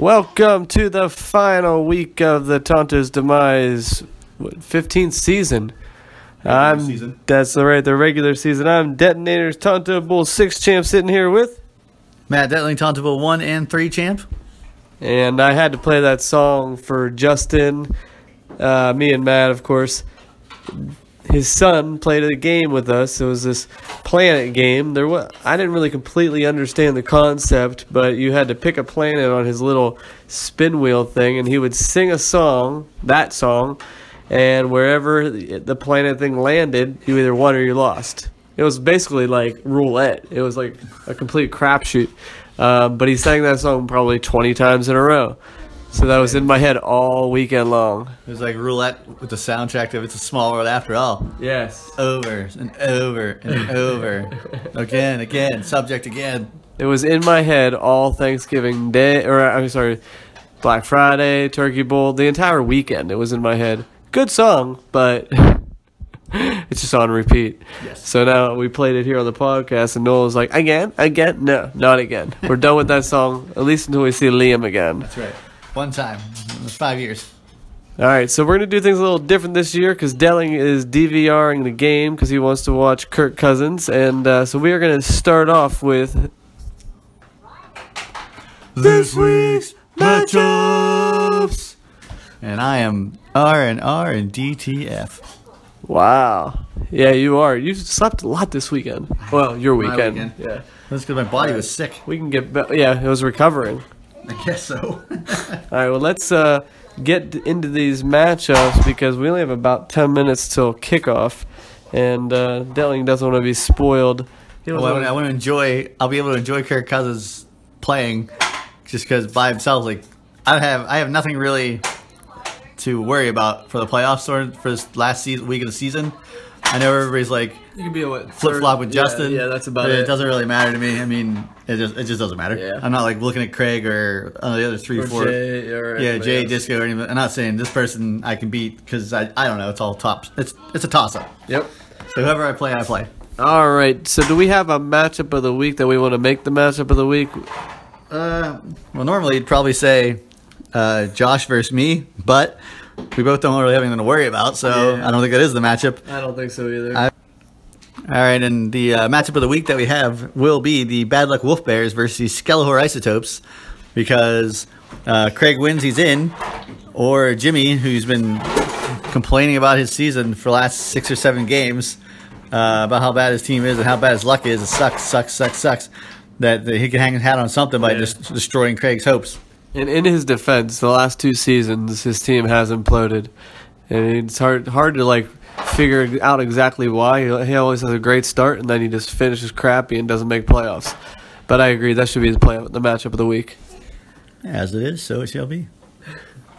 Welcome to the final week of the Tonto's Demise 15th season. That's right, the regular season. I'm Detonators Tonto Bull 6 champ sitting here with Matt Detling, Tonto Bull 1 and 3 champ. And I had to play that song for Justin, me and Matt, of course. His son played a game with us. It was this planet game. I didn't really completely understand the concept, but you had to pick a planet on his little spin wheel thing, and he would sing a song, that song, and wherever the planet thing landed, you either won or you lost. It was basically like roulette. It was like a complete crapshoot. But he sang that song probably 20 times in a row. So that was in my head all weekend long. It was like roulette with the soundtrack of It's a Small World After All. Yes. Over and over and over. Again, subject again. It was in my head all Thanksgiving Day, Black Friday, Turkey Bowl, the entire weekend. It was in my head. Good song, but it's just on repeat. Yes. So now we played it here on the podcast, and Noel was like, again? No, not again. We're done with that song, at least until we see Liam again. That's right. One time. It was 5 years. All right, so we're going to do things a little different this year because Delling is DVRing the game because he wants to watch Kirk Cousins. And so we are going to start off with this week's matchups. And I am R&R and DTF. Wow. Yeah, you are. You slept a lot this weekend. Well, your weekend. Yeah. That's because my body was sick. We can get yeah, it was recovering. I guess so. All right, well, let's get into these matchups because we only have about 10 minutes till kickoff, and Delling doesn't want to be spoiled. I'll be able to enjoy Kirk Cousins playing just because by himself, like I have nothing really to worry about for the playoffs or for this last week of the season. I know everybody's like you can be a flip-flop with Justin. Yeah, that's about it. It doesn't really matter to me. I mean, it just doesn't matter. Yeah. I'm not like looking at Craig or the other 3 or 4. Jay, Disco or anything. I'm not saying this person I can beat because I don't know. It's all tops. It's a toss-up. Yep. So whoever I play. All right. So do we have a matchup of the week that we want to make the matchup of the week? Well, normally you'd probably say Josh versus me, but we both don't really have anything to worry about, so yeah. I don't think that is the matchup. I don't think so either. All right, and the matchup of the week that we have will be the Bad Luck Wolf Bears versus the Skellahor Isotopes, because Craig wins, he's in, or Jimmy, who's been complaining about his season for the last 6 or 7 games, about how bad his team is and how bad his luck is. It sucks, that he can hang his hat on something by just destroying Craig's hopes. And in his defense, the last 2 seasons, his team has imploded. And it's hard to like figure out exactly why. He always has a great start, and then he just finishes crappy and doesn't make playoffs. But I agree, that should be the matchup of the week. As it is, so it shall be.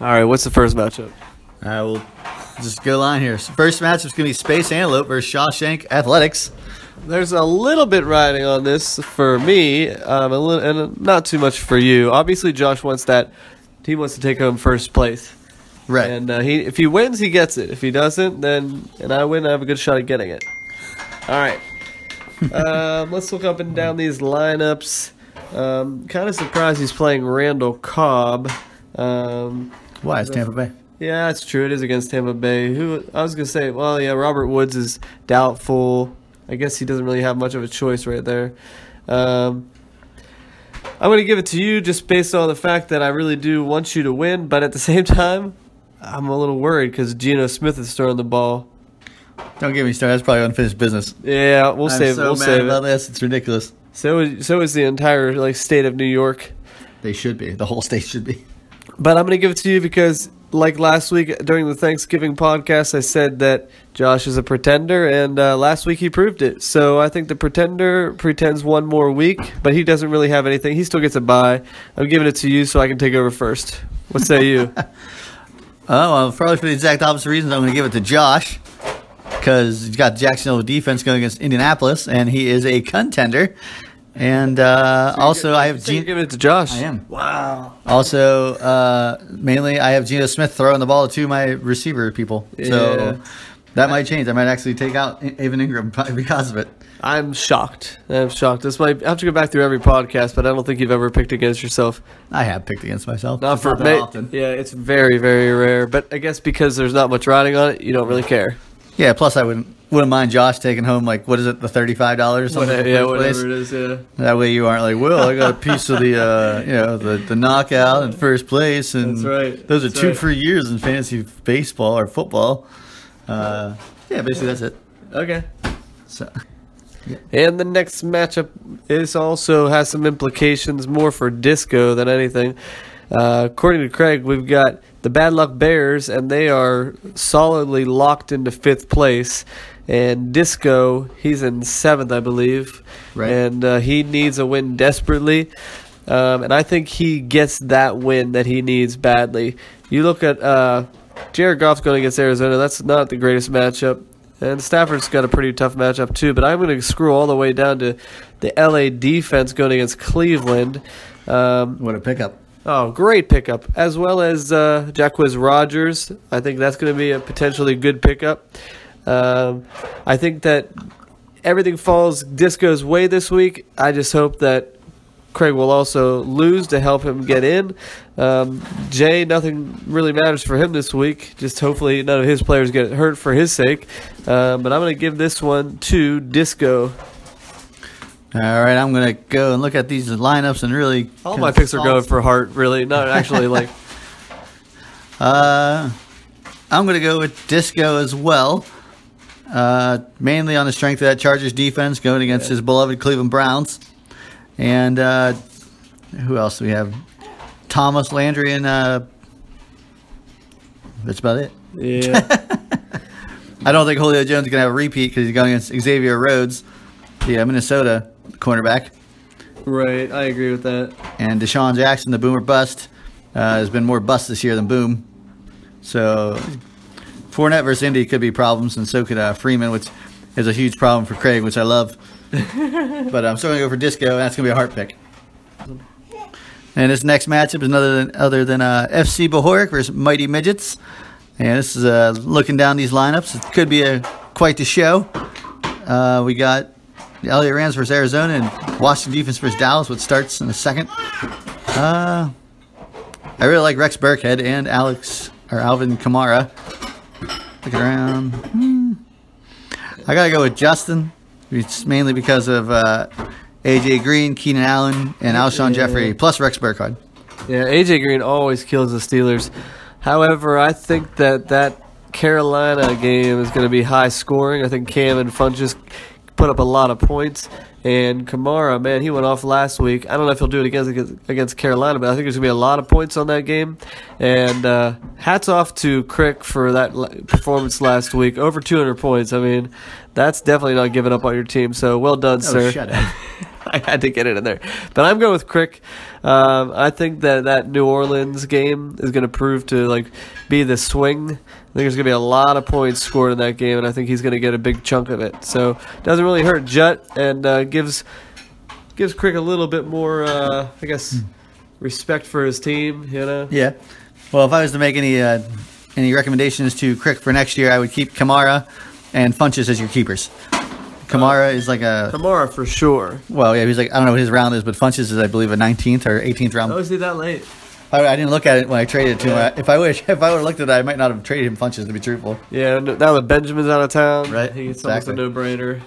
All right, what's the first matchup? I will just go line here. First matchup is going to be Space Antelope versus Shawshank Athletics. There's a little bit riding on this for me, and not too much for you. Obviously, Josh wants to take home first place. Right. And if he wins, he gets it. If he doesn't, and I win, I have a good shot at getting it. All right. Let's look up and down these lineups. Kind of surprised he's playing Randall Cobb. Why? It's Tampa Bay. Yeah, that's true. It is against Tampa Bay. I was going to say, well, yeah, Robert Woods is doubtful. I guess he doesn't really have much of a choice right there. I'm going to give it to you just based on the fact that I really do want you to win, but at the same time, I'm a little worried because Geno Smith is throwing the ball. Don't get me started. That's probably unfinished business. Yeah, we'll save it. I'm so mad about this. It's ridiculous. So is the entire state of New York. They should be. The whole state should be. But I'm going to give it to you because, like last week during the Thanksgiving podcast, I said that Josh is a pretender, and last week he proved it. So I think the pretender pretends one more week, but he doesn't really have anything. He still gets a bye. I'm giving it to you so I can take over first. What say you? Well, probably for the exact opposite reasons, I'm going to give it to Josh because he's got Jacksonville defense going against Indianapolis, and he is a contender. And also, I have Geno. Giving it to Josh. I am. Wow. Also, mainly, I have Geno Smith throwing the ball to my receiver people. So that might change. I might actually take out Evan Ingram because of it. I'm shocked. This might I have to go back through every podcast, but I don't think you've ever picked against yourself. I have picked against myself. Not for that often. Yeah, it's very, very rare. But I guess because there's not much riding on it, you don't really care. Yeah. Plus, I wouldn't mind Josh taking home what is it, the $35 or something? Yeah, whatever it is. Yeah. That way you aren't like, well, I got a piece of the the knockout in first place, and That's right. Those are two free years in fantasy baseball or football. Yeah, basically that's it. Okay. So. Yeah. And the next matchup also has some implications more for Disco than anything. According to Craig, we've got the Bad Luck Bears, and they are solidly locked into 5th place. And Disco, he's in 7th, I believe. Right. And he needs a win desperately. And I think he gets that win that he needs badly. You look at Jared Goff's going against Arizona. That's not the greatest matchup. And Stafford's got a pretty tough matchup too, but I'm going to screw all the way down to the LA defense going against Cleveland. What a pickup. Oh, great pickup. As well as Jacquizz Rodgers. I think that's going to be a potentially good pickup. I think that everything falls Disco's way this week. I just hope that Craig will also lose to help him get in. Jay, nothing really matters for him this week. Just hopefully none of his players get hurt for his sake. But I'm going to give this one to Disco. All right, I'm going to go and look at these lineups and really... All my picks are going for heart, really. Not actually like... I'm going to go with Disco as well. Mainly on the strength of that Chargers defense going against his beloved Cleveland Browns. And who else do we have? Thomas, Landry, and that's about it. Yeah. I don't think Julio Jones is going to have a repeat because he's going against Xavier Rhodes, the Minnesota cornerback. Right, I agree with that. And Deshaun Jackson, the boomer bust, has been more bust this year than boom. So Fournette versus Indy could be problems, and so could Freeman, which is a huge problem for Craig, which I love. But I'm still going to go for Disco, and that's going to be a heart pick. And this next matchup is other than FC Bohoric versus Mighty Midgets. And this is looking down these lineups. It could be quite the show. We got the LA Rams versus Arizona and Washington defense versus Dallas, which starts in a second. I really like Rex Burkhead and Alvin Kamara. Looking around. I got to go with Justin. It's mainly because of A.J. Green, Keenan Allen, and Alshon Jeffrey, plus Rex Burkhead. Yeah, A.J. Green always kills the Steelers. However, I think that Carolina game is going to be high scoring. I think Cam and Funchess put up a lot of points. And Kamara, man, he went off last week. I don't know if he'll do it against Carolina, but I think there's going to be a lot of points on that game. And hats off to Crick for that performance last week. Over 200 points. I mean, that's definitely not giving up on your team. So well done, sir. Shut up. I had to get it in there. But I'm going with Crick. I think that New Orleans game is going to prove to be the swing. I think there's going to be a lot of points scored in that game, and I think he's going to get a big chunk of it. So it doesn't really hurt Jut, and gives Crick a little bit more, respect for his team. You know. Yeah. Well, if I was to make any recommendations to Crick for next year, I would keep Kamara and Funchess as your keepers. Kamara is Kamara for sure. Well, yeah, he's I don't know what his round is, but Funchess is, I believe, a 19th or 18th round. Oh, is he that late? I didn't look at it when I traded it to him. If I would have looked at it, I might not have traded him Funchess, to be truthful. Yeah, now that Benjamin's out of town, right? It's exactly. almost a no-brainer.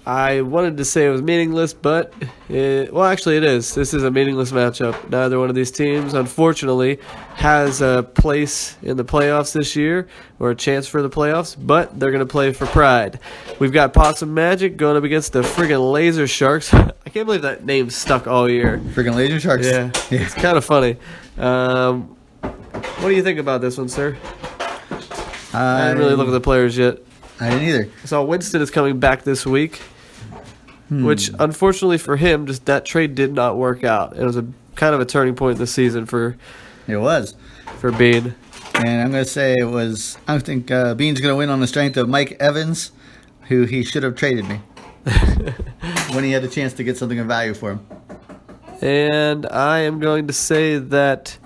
I wanted to say it was meaningless, but actually it is. This is a meaningless matchup. Neither one of these teams, unfortunately, has a place in the playoffs this year or a chance for the playoffs, but they're going to play for pride. We've got Possum Magic going up against the friggin' Laser Sharks. I can't believe that name stuck all year. Friggin' Laser Sharks. Yeah. It's kind of funny. What do you think about this one, sir? I didn't really look at the players yet. I didn't either. So Winston is coming back this week. Which, unfortunately for him, just that trade did not work out. It was a kind of a turning point in the season for Bean. And I'm going to say I think Bean's going to win on the strength of Mike Evans, who he should have traded me when he had a chance to get something of value for him. And I am going to say that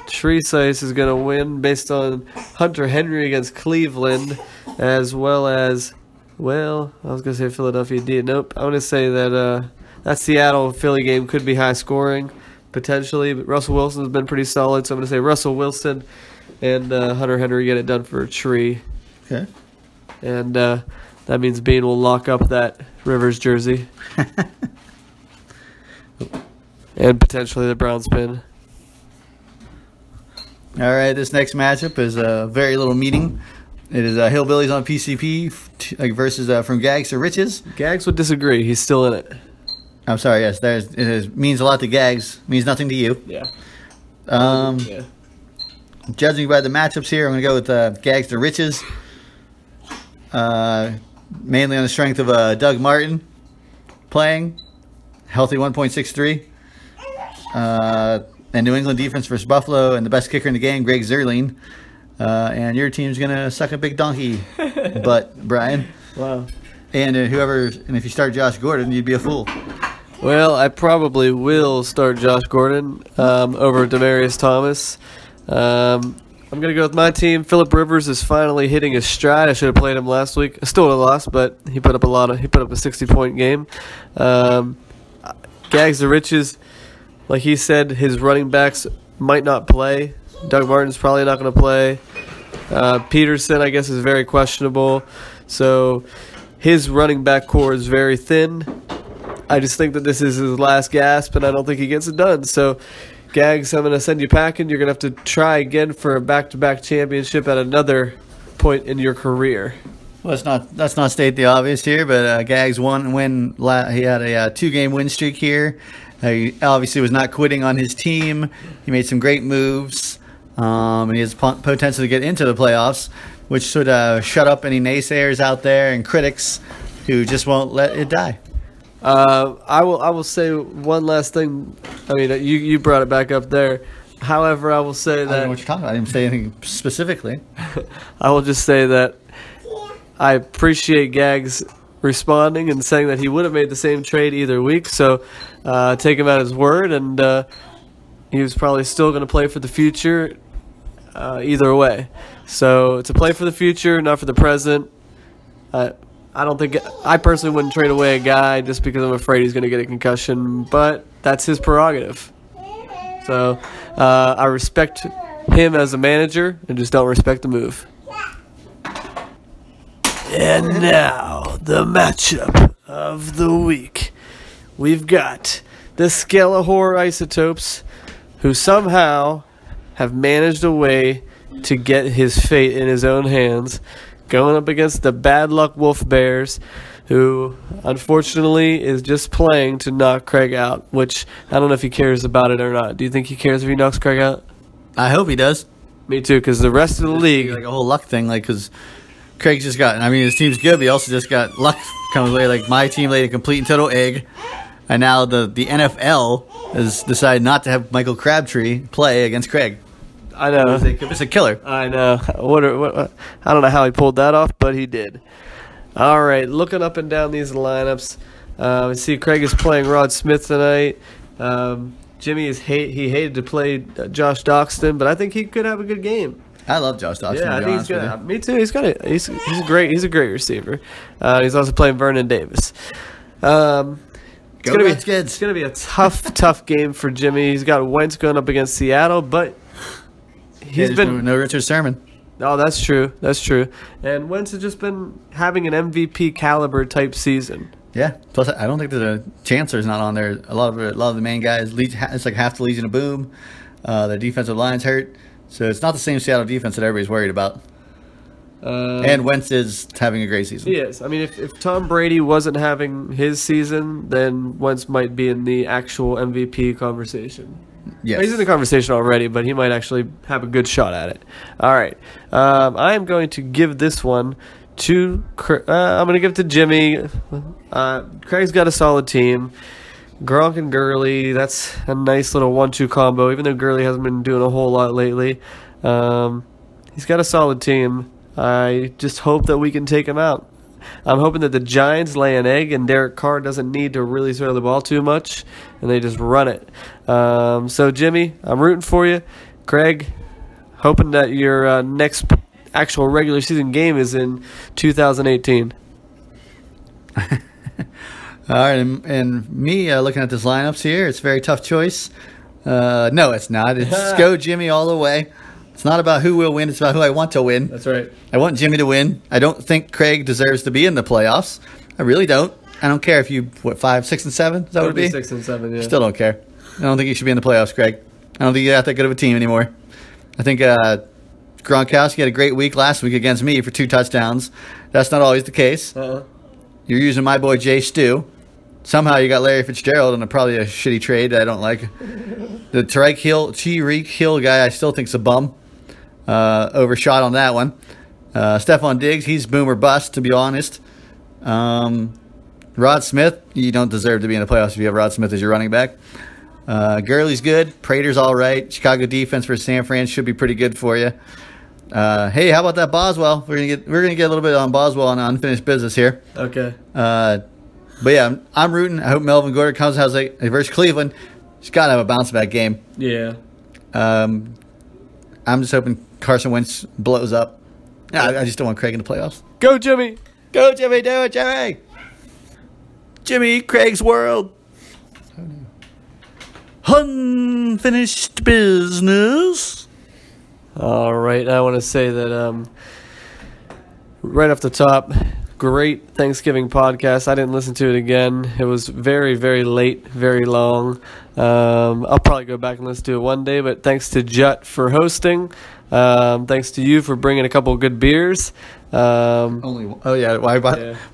Tree Size is going to win based on Hunter Henry against Cleveland, as well as, well, I was going to say Philadelphia D. Nope. I'm going to say that that Seattle-Philly game could be high scoring, potentially, but Russell Wilson's been pretty solid, so I'm going to say Russell Wilson and Hunter Henry get it done for Tree. Okay. And that means Bean will lock up that Rivers jersey. And potentially the Browns pin. All right, this next matchup is a very little meeting. It is Hillbillies on PCP versus From Gags to Riches. Gags would disagree. He's still in it. I'm sorry, yes, means a lot to Gags, means nothing to you. Yeah. Yeah. Judging by the matchups here, I'm going to go with Gags to Riches. Mainly on the strength of Doug Martin playing. Healthy 1.63. And New England defense versus Buffalo, and the best kicker in the game, Greg Zerline. And your team's going to suck a big donkey butt, Brian. Wow. And if you start Josh Gordon, you'd be a fool. Well, I probably will start Josh Gordon over Demaryius Thomas. I'm going to go with my team. Phillip Rivers is finally hitting his stride. I should have played him last week. I still would have lost, but he put up a 60-point game. Gags the Riches, like he said, his running backs might not play. Doug Martin's probably not going to play. Peterson, I guess, is very questionable. So his running back core is very thin. I just think that this is his last gasp, and I don't think he gets it done. So, Gags, I'm going to send you packing. You're going to have to try again for a back-to-back championship at another point in your career. Well, let's not state the obvious here, but Gags won. He had a 2-game win streak here. He obviously was not quitting on his team. He made some great moves, and he has potential to get into the playoffs, which should shut up any naysayers out there and critics who just won't let it die. I will say one last thing. I mean, you brought it back up there. However, I will say that I don't know what you're talking about. I didn't say anything specifically. I will just say that I appreciate Gags responding and saying that he would have made the same trade either week. So take him at his word, and he was probably still going to play for the future either way. So it's a play for the future, not for the present. I personally wouldn't trade away a guy just because I'm afraid he's going to get a concussion, but that's his prerogative. So I respect him as a manager and just don't respect the move. And now, the matchup of the week. We've got the Skelehor Isotopes, who somehow have managed a way to get his fate in his own hands, going up against the Bad Luck Wolf Bears, who unfortunately is just playing to knock Craig out, which I don't know if he cares about it or not. Do you think he cares if he knocks Craig out? I hope he does. Me too, because the rest of the league... Like a whole luck thing, because Craig's just got... I mean, his team's good, but he also just got luck comes away. Like, my team laid a complete and total egg, and now the NFL has decided not to have Michael Crabtree play against Craig. I know. It's a killer. I know. I don't know how he pulled that off, but he did. All right, looking up and down these lineups, I see Craig is playing Rod Smith tonight. Jimmy he hated to play Josh Doxson, but I think he could have a good game. I love Josh Doxson. Yeah, I think he's good. Me too. He's a great receiver. He's also playing Vernon Davis. It's gonna be a tough game for Jimmy. He's got Wentz going up against Seattle, but he's been no Richard Sherman. Oh, that's true. That's true. And Wentz has just been having an MVP caliber type season. Yeah. Plus, I don't think that Chancellor's not on there. A lot of the main guys. It's like half the Legion of Boom. The defensive line's hurt, so it's not the same Seattle defense that everybody's worried about. And Wentz is having a great season. He is. I mean, if Tom Brady wasn't having his season, then Wentz might be in the actual MVP conversation. Yes. He's in the conversation already, but he might actually have a good shot at it. All right. I am going to give this one to I'm going to give it to Jimmy. Craig's got a solid team. Gronk and Gurley, that's a nice little 1-2 combo, even though Gurley hasn't been doing a whole lot lately. He's got a solid team. I just hope that we can take him out. I'm hoping that the Giants lay an egg and Derek Carr doesn't need to really throw the ball too much, and they just run it. So, Jimmy, I'm rooting for you. Craig, hoping that your next actual regular season game is in 2018. All right, and me looking at this lineups here, it's a very tough choice. No, it's not. It's go Jimmy all the way. It's not about who will win. It's about who I want to win. That's right. I want Jimmy to win. I don't think Craig deserves to be in the playoffs. I really don't. I don't care if you, 5, 6, and 7? Is that what it would be? 6 and 7, yeah. Still don't care. I don't think you should be in the playoffs, Craig. I don't think you're that good of a team anymore. I think Gronkowski had a great week last week against me for 2 touchdowns. That's not always the case. You're using my boy Jay Stu. Somehow you got Larry Fitzgerald on probably a shitty trade that I don't like. The Tyreek Hill guy I still think's a bum. Overshot on that one. Stephon Diggs, he's boom or bust, to be honest. Rod Smith, you don't deserve to be in the playoffs if you have Rod Smith as your running back. Gurley's good. Prater's all right. Chicago defense for San Fran should be pretty good for you. Hey, how about that Boswell? We're gonna get a little bit on Boswell on unfinished business here. Okay. But yeah, I'm rooting. I hope Melvin Gordon comes out versus Cleveland. He's got to have a bounce back game. Yeah. I'm just hoping Carson Wentz blows up. I just don't want Craig in the playoffs. Go, Jimmy. Go, Jimmy. Do it, Jimmy. Jimmy, Craig's world. Unfinished business. All right. I want to say that right off the top, great Thanksgiving podcast. I didn't listen to it again. It was very, very late, very long. I'll probably go back and listen to it one day, but thanks to Jut for hosting. Thanks to you for bringing a couple of good beers. Only one. Oh, yeah.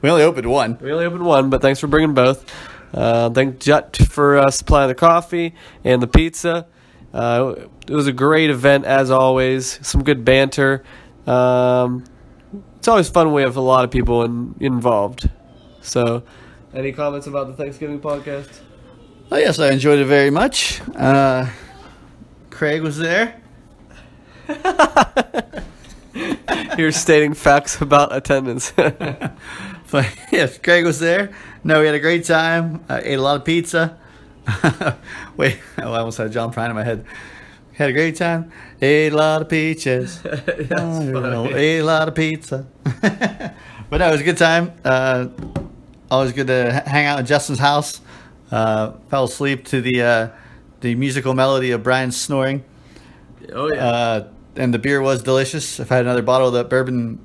We only opened one. We only opened one, but thanks for bringing both. Thank Jut for supplying the coffee and the pizza. It was a great event, as always. Some good banter. It's always fun when we have a lot of people involved. So, any comments about the Thanksgiving podcast? Oh, yes, I enjoyed it very much. Craig was there. You're stating facts about attendance. But yes, Craig was there. No, we had a great time. Ate a lot of pizza. Wait, I almost had John Prine in my head. Had a great time. Ate a lot of peaches. Ate a lot of pizza. But no, it was a good time. Always good to hang out at Justin's house. Fell asleep to the musical melody of Brian's snoring. Oh, yeah. And the beer was delicious. If I had another bottle of that bourbon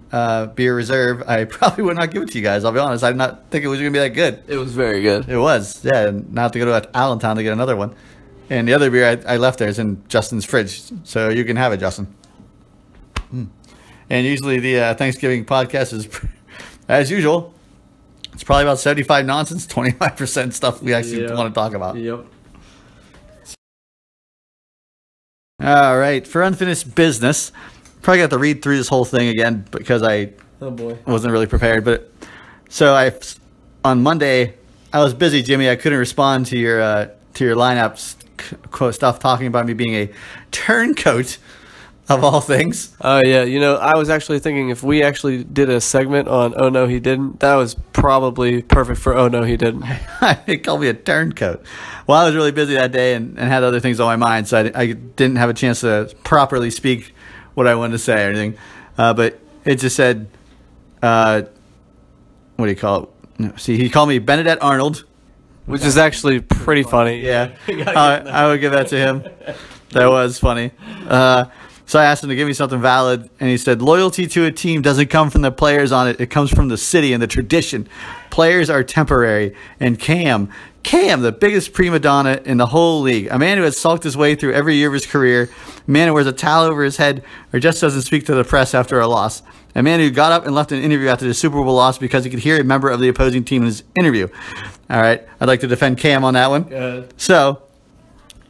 beer reserve, I probably would not give it to you guys. I'll be honest. I did not think it was going to be that good. It was very good. It was. Yeah, and now I have to go to Allentown to get another one. And the other beer I left there is in Justin's fridge. So you can have it, Justin. And usually the Thanksgiving podcast is, as usual, it's probably about 75 nonsense, 25% stuff we actually want to talk about. Yep. All right, for unfinished business, probably got to read through this whole thing again because I wasn't really prepared. But on Monday I was busy, Jimmy. I couldn't respond to your lineups stuff talking about me being a turncoat of all things. Oh yeah, I was actually thinking if we actually did a segment on "Oh No He Didn't," that was probably perfect for "Oh No He Didn't." They called me a turncoat. Well, I was really busy that day and had other things on my mind, so I didn't have a chance to properly speak what I wanted to say or anything. But it just said, what do you call it? No, see, he called me Benedict Arnold, which is actually pretty funny. Yeah, I would give that to him. That was funny. So I asked him to give me something valid, and he said, loyalty to a team doesn't come from the players on it. It comes from the city and the tradition. Players are temporary. And Cam, the biggest prima donna in the whole league, a man who has sulked his way through every year of his career, a man who wears a towel over his head or just doesn't speak to the press after a loss, a man who got up and left an interview after the Super Bowl loss because he could hear a member of the opposing team in his interview. All right, I'd like to defend Cam on that one. So,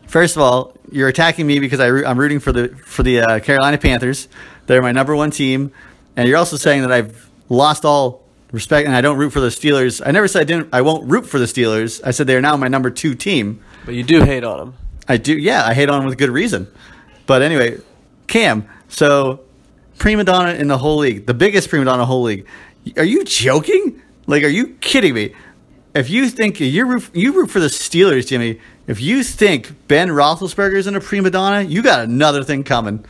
first of all, you're attacking me because I'm rooting for the Carolina Panthers. They're my number one team, and you're also saying that I've lost all respect and I don't root for the Steelers. I never said I won't root for the Steelers. I said they are now my number 2 team. But you do hate on them. I do. Yeah, I hate on them with good reason. But anyway, Cam. So prima donna in the whole league, the biggest prima donna in the whole league. Are you joking? Like, are you kidding me? if you think you root for the Steelers, Jimmy, if you think Ben Roethlisberger isn't a prima donna, you got another thing coming.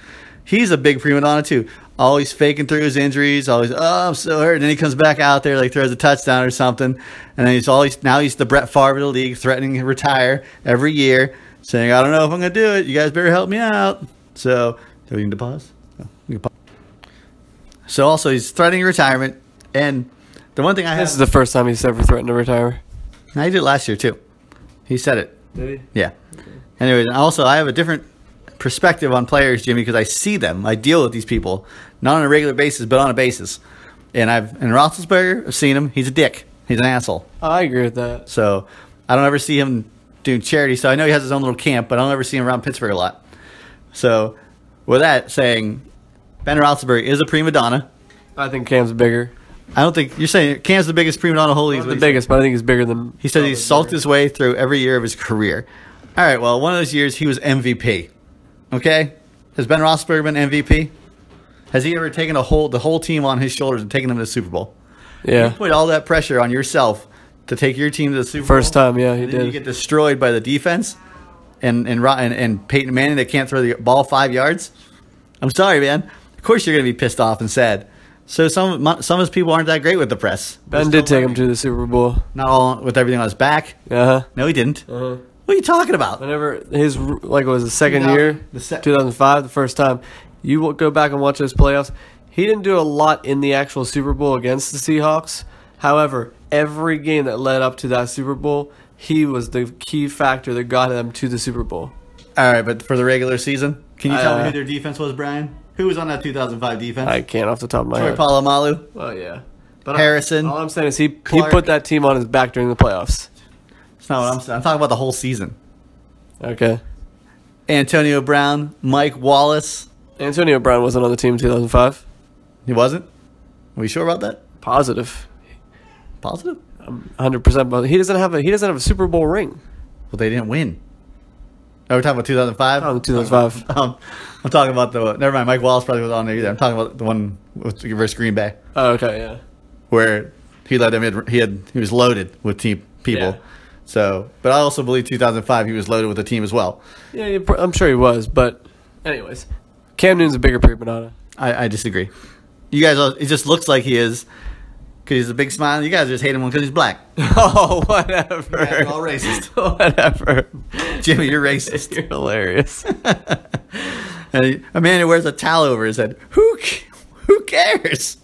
He's a big prima donna too. Always faking through his injuries. Always, oh, I'm so hurt. And then he comes back out there, like throws a touchdown or something. And then he's the Brett Favre of the league, threatening to retire every year, saying, I don't know if I'm going to do it. You guys better help me out. So, do we need to pause? No, we can pause. So also, he's threatening retirement. And the one thing I have... This is the first time he's ever threatened to retire. No, he did it last year, too. He said it. Did he? Yeah. Okay. Anyways, and also, I have a different perspective on players, Jimmy, because I see them. I deal with these people, not on a regular basis, but on a basis. And Roethlisberger, I've seen him. He's a dick. He's an asshole. Oh, I agree with that. So I don't ever see him doing charity. So I know he has his own little camp, but I don't ever see him around Pittsburgh a lot. So with that saying, Ben Roethlisberger is a prima donna. I think Cam's bigger. I don't think you're saying Cam's the biggest prima donna whole league. The biggest, but I think he's bigger than. He said he sulked his way through every year of his career. All right, well, one of those years he was MVP. Okay, has Ben Roethlisberger been MVP? Has he ever taken the whole team on his shoulders and taken them to the Super Bowl? Yeah. You put all that pressure on yourself to take your team to the Super Bowl. First time, yeah, he and did. Then you get destroyed by the defense and Peyton Manning that can't throw the ball 5 yards. I'm sorry, man. Of course you're going to be pissed off and sad. So some of his people aren't that great with the press. Ben did take him to the Super Bowl. Not all with everything on his back. Uh-huh. No, he didn't. Uh-huh. What are you talking about? Whenever it was the second year, 2005, the first time, you will go back and watch those playoffs. He didn't do a lot in the actual Super Bowl against the Seahawks. However, every game that led up to that Super Bowl, he was the key factor that got them to the Super Bowl. All right, but for the regular season, can you tell me who their defense was, Brian? Who was on that 2005 defense? I can't off the top of my Troy head. Polamalu. Oh, yeah. But Harrison. All I'm saying is he put that team on his back during the playoffs. That's not what I'm saying. I'm talking about the whole season. Okay. Antonio Brown, Mike Wallace. Antonio Brown wasn't on the team in 2005. He wasn't? Are we sure about that? Positive. Positive? I'm 100%. But he doesn't have a Super Bowl ring. Well, they didn't win. Oh, we're talking about 2005? Oh, 2005. I'm talking about never mind. Mike Wallace probably was on there either. I'm talking about the one versus Green Bay. Oh, okay, yeah. Where he led them. He was loaded with team people. Yeah. So, but I also believe 2005 he was loaded with a team as well. Yeah, I'm sure he was. But anyways, Cam Newton's a bigger prima donna. I disagree. You guys, it just looks like he is because he's a big smile. You guys just hate him because he's black. Oh, whatever. You guys are all racist. Whatever. Jimmy, you're racist. You're hilarious. And a man who wears a towel over his head. Who cares?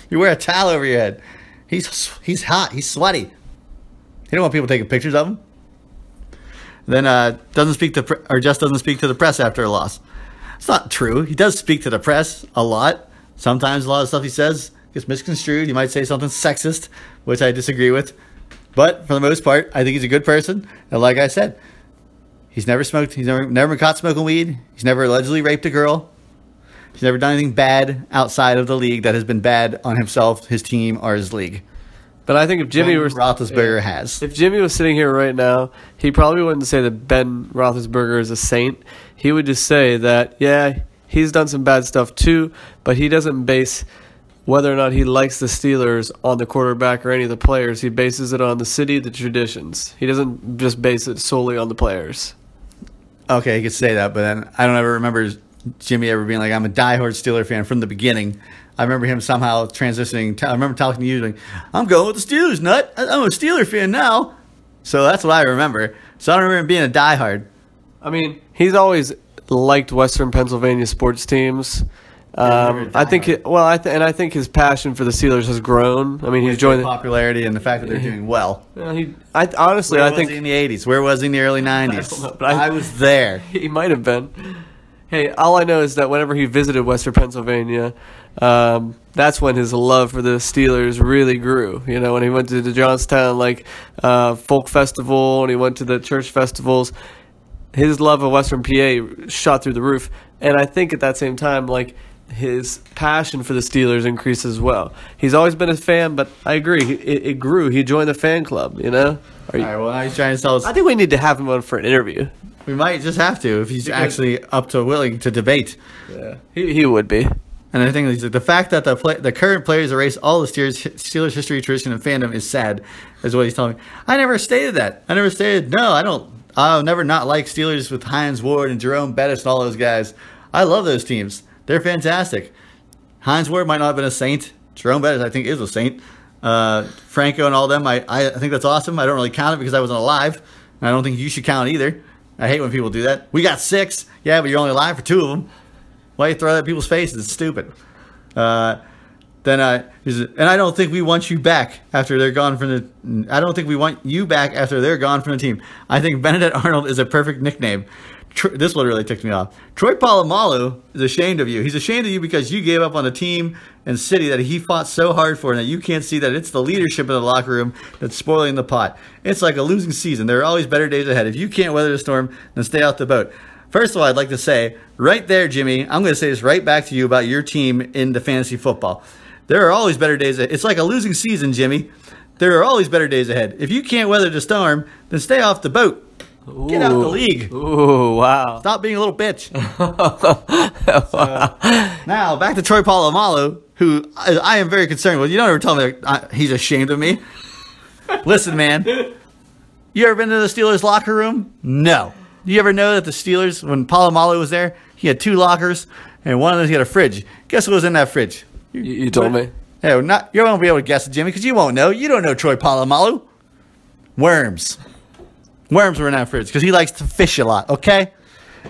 You wear a towel over your head. He's hot. He's sweaty. He don't want people taking pictures of him. Then doesn't speak to the press after a loss. It's not true. He does speak to the press a lot. Sometimes a lot of stuff he says gets misconstrued. He might say something sexist, which I disagree with. But for the most part, I think he's a good person. And like I said, he's never smoked. He's never been caught smoking weed. He's never allegedly raped a girl. He's never done anything bad outside of the league that has been bad on himself, his team, or his league. But I think if Jimmy was Roethlisberger has. If Jimmy was sitting here right now, he probably wouldn't say that Ben Roethlisberger is a saint. He would just say that, yeah, he's done some bad stuff too, but he doesn't base whether or not he likes the Steelers on the quarterback or any of the players. He bases it on the city, the traditions. He doesn't just base it solely on the players. Okay, he could say that, but then I don't ever remember Jimmy ever being like, I'm a diehard Steeler fan from the beginning. I remember him somehow transitioning. I remember talking to you like, I'm going with the Steelers, nut. I'm a Steeler fan now. So that's what I remember. So I don't remember him being a diehard. I mean, he's always liked Western Pennsylvania sports teams. I think, I think his passion for the Steelers has grown. I mean, he's joined popularity and the fact that they're doing well. Honestly, Where I was think he in the '80s? Where was he in the early '90s? I was there. He might have been. Hey, all I know is that whenever he visited Western Pennsylvania, that's when his love for the Steelers really grew. You know, when he went to the Johnstown folk festival and he went to the church festivals, his love of Western PA shot through the roof. And I think at that same time, his passion for the Steelers increased as well. He's always been a fan, but I agree, it grew. He joined the fan club. You know. All right. Well, now he's trying to tell us. I think we need to have him on for an interview. We might just have to if he's actually up to willing to debate. Yeah, he would be. And I think the fact that the current players erase all the Steelers history, tradition, and fandom is sad, is what he's telling me. I never stated that. I never stated, no, I don't. I'll never not like Steelers with Hines Ward and Jerome Bettis and all those guys. I love those teams. They're fantastic. Hines Ward might not have been a saint. Jerome Bettis, I think, is a saint. Franco and all them, I think that's awesome. I don't really count it because I wasn't alive. And I don't think you should count it either. I hate when people do that. We got 6. Yeah, but you're only alive for 2 of them. Why you throw that at people's faces? It's stupid. And I don't think we want you back after they're gone from the. I don't think we want you back after they're gone from the team. I think Benedict Arnold is a perfect nickname. This one really ticked me off. Troy Polamalu is ashamed of you. He's ashamed of you because you gave up on a team and city that he fought so hard for, and that you can't see that it's the leadership in the locker room that's spoiling the pot. It's like a losing season. There are always better days ahead. If you can't weather the storm, then stay off the boat. First of all, I'd like to say, right there, Jimmy, I'm going to say this right back to you about your team in the fantasy football. There are always better days ahead. It's like a losing season, Jimmy. There are always better days ahead. If you can't weather the storm, then stay off the boat. Ooh. Get out the league. Ooh, wow. Stop being a little bitch. Now, back to Troy Polamalu, who I am very concerned with. You don't ever tell me he's ashamed of me. Listen, man. You ever been to the Steelers locker room? No. Do you ever know that the Steelers, when Polamalu was there, he had 2 lockers, and one of them he had a fridge. Guess what was in that fridge? You told me. Hey, you won't be able to guess it, Jimmy, because you won't know. You don't know Troy Polamalu. Worms. Worms were in that fridge because he likes to fish a lot, okay?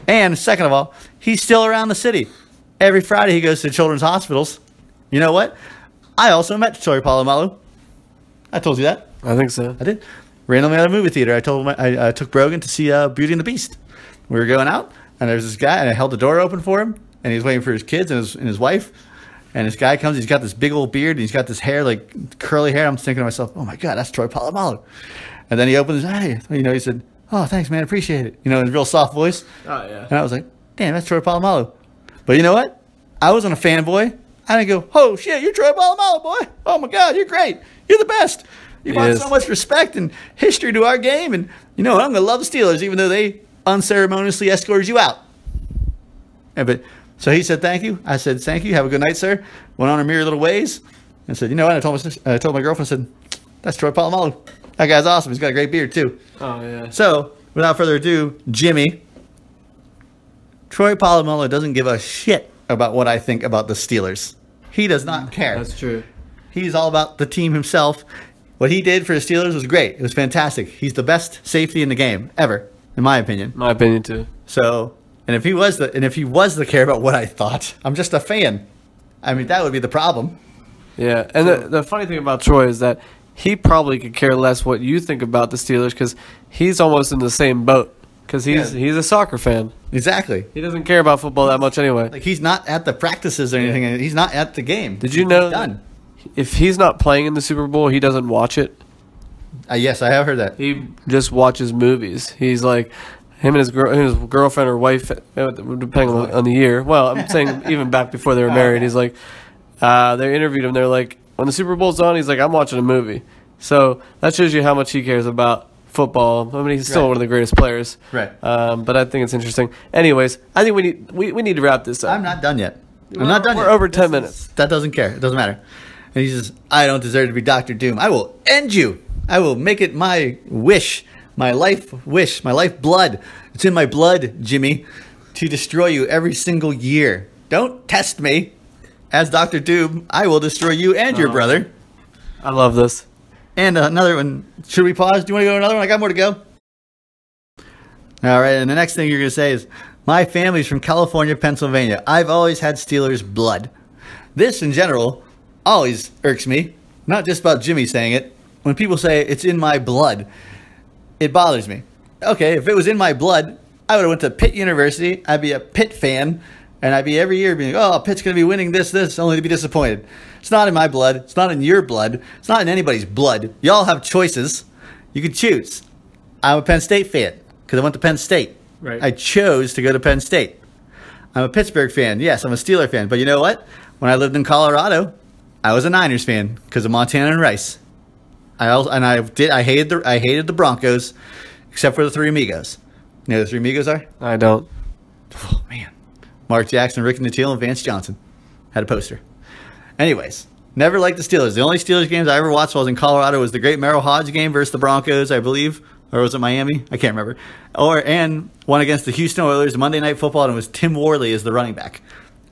And second of all, he's still around the city. Every Friday he goes to children's hospitals. You know what? I also met Troy Polamalu. I told you that. I think so. I did. Randomly at a movie theater. I took Brogan to see Beauty and the Beast. We were going out, and there's this guy, and I held the door open for him, and he was waiting for his kids and his wife. And this guy comes, he's got this big old beard, and he's got this hair, like curly hair. I'm thinking to myself, oh my God, that's Troy Polamalu. And then he opened his eye. He said, oh, thanks, man, appreciate it. In a real soft voice. Oh, yeah. And I was like, damn, that's Troy Polamalu. But you know what? I wasn't a fanboy. I didn't go, oh, shit, you're Troy Polamalu, boy. Oh, my God, you're great. You're the best. You brought so much respect and history to our game. And, I'm going to love the Steelers, even though they unceremoniously escorted you out. So he said, thank you. I said, thank you. Have a good night, sir. Went on our merry little ways. And said, you know what? I told my girlfriend, I said, that's Troy Polamalu. That guy's awesome. He's got a great beard, too. Oh, yeah. So, without further ado, Jimmy. Troy Polamalu doesn't give a shit about what I think about the Steelers. He does not care. That's true. He's all about the team himself. What he did for the Steelers was great. It was fantastic. He's the best safety in the game ever, in my opinion. My opinion, too. So, and if he was the care about what I thought, I'm just a fan. I mean, that would be the problem. Yeah, and the funny thing about Troy is that he probably could care less what you think about the Steelers because he's almost in the same boat because he's a soccer fan. Exactly. He doesn't care about football that much anyway. Like, he's not at the practices or anything. He's not at the game. Did you know if he's not playing in the Super Bowl, he doesn't watch it? Yes, I have heard that. He just watches movies. He's like, him and his girlfriend or wife, depending on the year. Well, I'm saying even back before they were married, he's like, they interviewed him. They're like, when the Super Bowl's on, he's like, I'm watching a movie. So that shows you how much he cares about football. I mean, he's still one of the greatest players. Right. But I think it's interesting. Anyways, I think we need to wrap this up. I'm not done yet. I'm not done yet. We're over 10 minutes. That doesn't care. It doesn't matter. And he says, I don't deserve to be Dr. Doom. I will end you. I will make it my wish, my life blood. It's in my blood, Jimmy, to destroy you every single year. Don't test me. As Dr. Doom, I will destroy you and your brother. I love this. And another one. Should we pause? Do you want to go to another one? I got more to go. All right, and the next thing you're going to say is, my family's from California, Pennsylvania. I've always had Steelers blood. This, in general, always irks me. Not just about Jimmy saying it. When people say it's in my blood, it bothers me. Okay, if it was in my blood, I would have went to Pitt University. I'd be a Pitt fan. And I'd be every year being, oh, Pitt's going to be winning this, only to be disappointed. It's not in my blood. It's not in your blood. It's not in anybody's blood. Y'all have choices. You can choose. I'm a Penn State fan because I went to Penn State. Right. I chose to go to Penn State. I'm a Pittsburgh fan. Yes, I'm a Steeler fan. But you know what? When I lived in Colorado, I was a Niners fan because of Montana and Rice. I hated the Broncos, except for the Three Amigos. You know who the Three Amigos are? I don't. Oh, man. Mark Jackson, Rick Nattiel, and Vance Johnson. Had a poster. Anyways, never liked the Steelers. The only Steelers games I ever watched while I was in Colorado was the Great Merrill Hodge game versus the Broncos, I believe. Or was it Miami? I can't remember. And one against the Houston Oilers, Monday Night Football, and it was Tim Worley as the running back.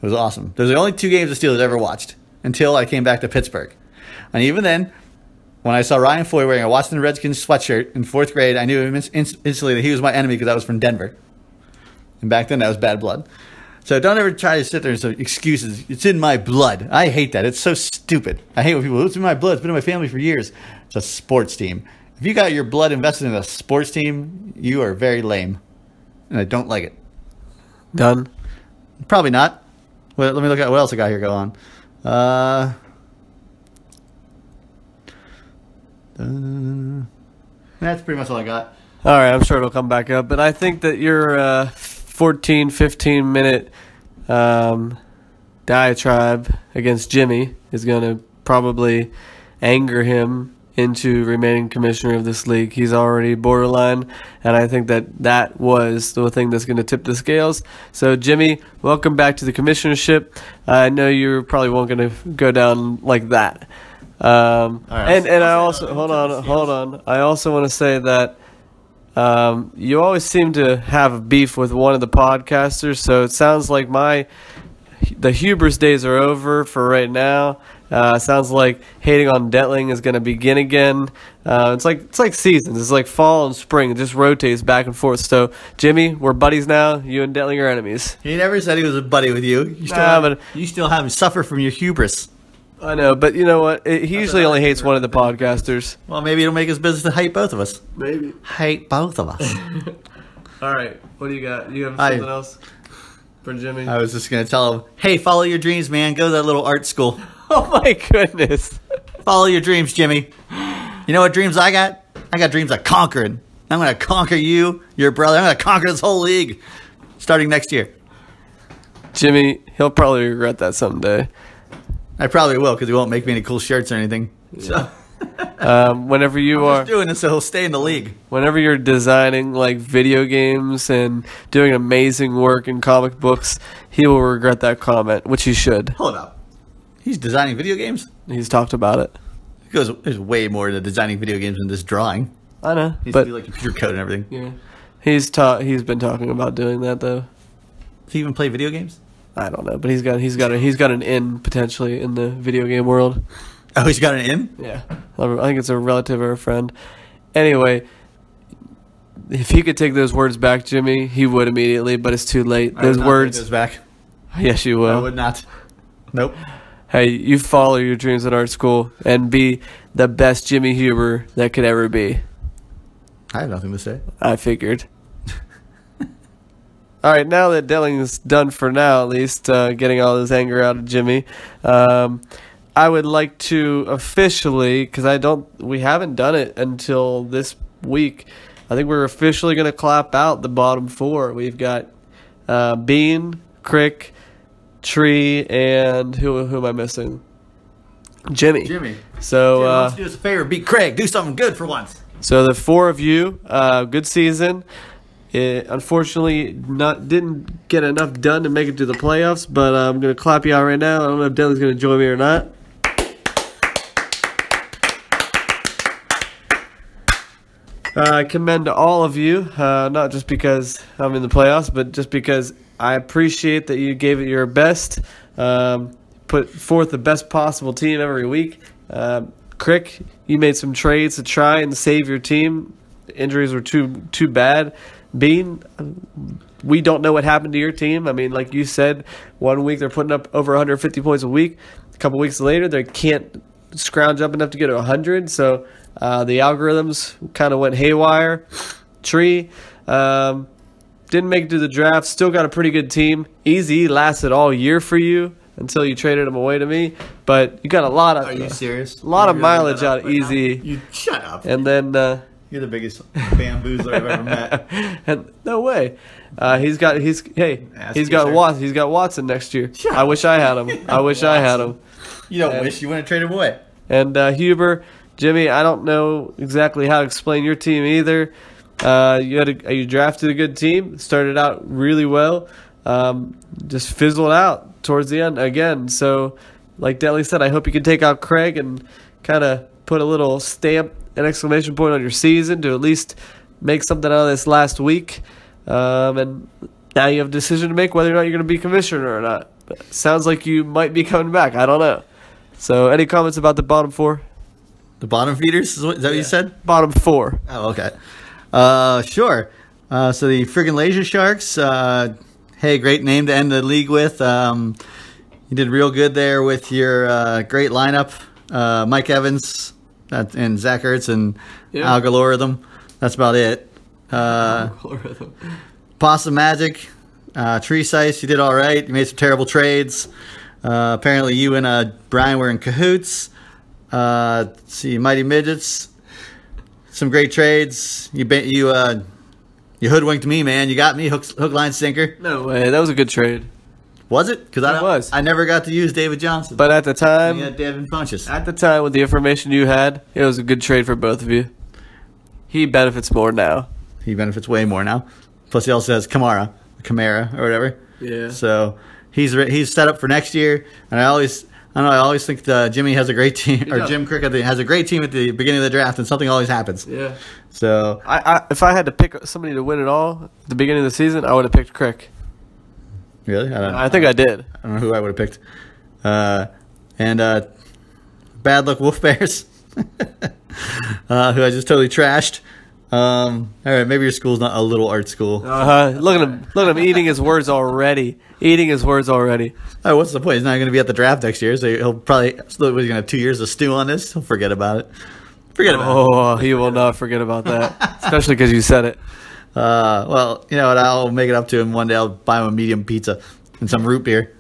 It was awesome. Those are the only 2 games the Steelers ever watched until I came back to Pittsburgh. And even then, when I saw Ryan Foy wearing a Washington Redskins sweatshirt in 4th grade, I knew instantly that he was my enemy because I was from Denver. And back then, that was bad blood. So don't ever try to sit there and say excuses. It's in my blood. I hate that. It's so stupid. I hate when people, it's in my blood. It's been in my family for years. It's a sports team. If you got your blood invested in a sports team, you are very lame. And I don't like it. Done? Probably not. Well, let me look at what else I got here go on. That's pretty much all I got. All right, I'm sure it'll come back up. But I think that your 14, 15-minute diatribe against Jimmy is going to probably anger him into remaining commissioner of this league. He's already borderline, and I think that was the thing that's going to tip the scales. So, Jimmy, welcome back to the commissionership. I know you probably won't going to go down like that. Right, and I also hold on. I also want to say that you always seem to have a beef with one of the podcasters, so it sounds like the hubris days are over for right now. Sounds like hating on Detling is going to begin again. It's like seasons. It's like fall and spring. It just rotates back and forth. So, Jimmy, we're buddies now. You and Detling are enemies. He never said he was a buddy with you. You still have suffer from your hubris. I know, but you know what? He usually only hates one of the podcasters. Well, maybe it'll make his business to hate both of us. Maybe. Hate both of us. All right. What do you got? You have something else for Jimmy? I was just going to tell him, hey, follow your dreams, man. Go to that little art school. Oh, my goodness. Follow your dreams, Jimmy. You know what dreams I got? I got dreams of conquering. I'm going to conquer you, your brother. I'm going to conquer this whole league starting next year. Jimmy, he'll probably regret that someday. I probably will because he won't make me any cool shirts or anything. So, whenever you I'm just doing this so he'll stay in the league. Whenever you're designing like video games and doing amazing work in comic books, he will regret that comment, which he should. Hold up. He's designing video games? He's talked about it. There's way more to designing video games than just drawing. I know. He's to do like computer code and everything. Yeah. He's been talking about doing that though. Does he even play video games? I don't know, but he's got an in potentially in the video game world. Oh, he's got an in? Yeah. I think it's a relative or a friend. Anyway, if he could take those words back, Jimmy, he would immediately, but it's too late. Those words. Take those back. Yes, you will. I would not. Nope. Hey, you follow your dreams at art school and be the best Jimmy Huber that could ever be. I have nothing to say. I figured. All right, now that Delling's done for now, at least, getting all this anger out of Jimmy, I would like to officially, because we haven't done it until this week. I think we're officially going to clap out the bottom 4. We've got Bean, Crick, Tree, and who am I missing? Jimmy. So Jimmy, let's do us a favor. Beat Craig. Do something good for once. So the 4 of you, good season. It unfortunately didn't get enough done to make it to the playoffs, but I'm going to clap you out right now. I don't know if Dylan's going to join me or not. I commend all of you, not just because I'm in the playoffs, but just because I appreciate that you gave it your best, put forth the best possible team every week. Crick, you made some trades to try and save your team. Injuries were too bad. Bean, we don't know what happened to your team. I mean, like you said, 1 week they're putting up over 150 points a week. A couple weeks later, they can't scrounge up enough to get to 100. So the algorithms kind of went haywire. Tree didn't make it to the draft. Still got a pretty good team. Easy lasted all year for you until you traded him away to me. But you got a lot of. Are you serious? A lot of mileage out of Easy. You shut up. And then. You're the biggest bamboozler I've ever met. And no way. He's got Watson next year. I wish I had him. You don't wish you wouldn't trade him away. And Huber, Jimmy, I don't know exactly how to explain your team either. You drafted a good team, started out really well, just fizzled out. towards the end again. So, like Delly said, I hope you can take out Craig and kind of put a little stamp, an exclamation point on your season to at least make something out of this last week. And now you have a decision to make whether or not you're going to be commissioner or not. But it sounds like you might be coming back. I don't know. So, any comments about the bottom four? The bottom feeders? Is that what you said? Bottom four. Oh, okay. Sure. So the friggin' Laser Sharks, hey, great name to end the league with. You did real good there with your great lineup. Mike Evans and Zach Ertz and Algorithm. That's about it. Possum Magic, Tree Size, you did all right. You made some terrible trades. Apparently you and Brian were in cahoots. Let's see, Mighty Midgets, some great trades. You hoodwinked me, man. You got me hook, line, sinker. No way. That was a good trade. Was it? Because I never got to use David Johnson. But at the time, you had Devin Funchess. At the time, with the information you had, it was a good trade for both of you. He benefits more now. He benefits way more now. Plus, he also has Kamara or whatever. Yeah. So he's set up for next year. And I always think Jimmy has a great team, or Jim Cricket has a great team at the beginning of the draft, and something always happens. Yeah. So if I had to pick somebody to win it all at the beginning of the season, I would have picked Crick. Really? I think I did. I don't know who I would have picked. And Bad Luck Wolf Bears, who I just totally trashed. All right, maybe your school's not a little art school. Look at him! Look at him eating his words already. Oh, what's the point? He's not going to be at the draft next year, so he'll probably. He's going to have 2 years to stew on this. He'll forget about it. Oh, he will not forget about that, especially because you said it. Well, you know what? I'll make it up to him one day. I'll buy him a medium pizza and some root beer.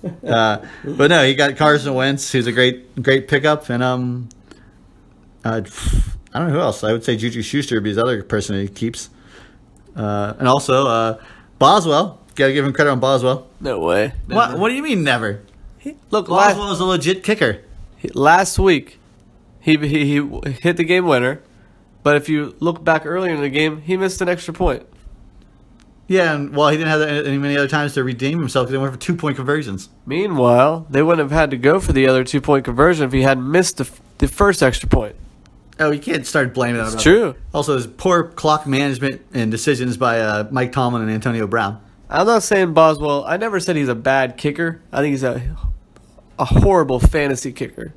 But no, he got Carson Wentz, who's a great pickup, and I don't know who else. I would say Juju Schuster would be his other person he keeps, and also Boswell. Got to give him credit on Boswell. No way. What? What do you mean never? Look, Boswell is a legit kicker. Last week, he hit the game winner. But if you look back earlier in the game, he missed an extra point. Yeah, and he didn't have many other times to redeem himself because they went for 2-point conversions. Meanwhile, they wouldn't have had to go for the other 2-point conversion if he hadn't missed the first extra point. Oh, you can't start blaming that. It's true. Also, there's poor clock management and decisions by Mike Tomlin and Antonio Brown. I'm not saying Boswell. I never said he's a bad kicker. I think he's a horrible fantasy kicker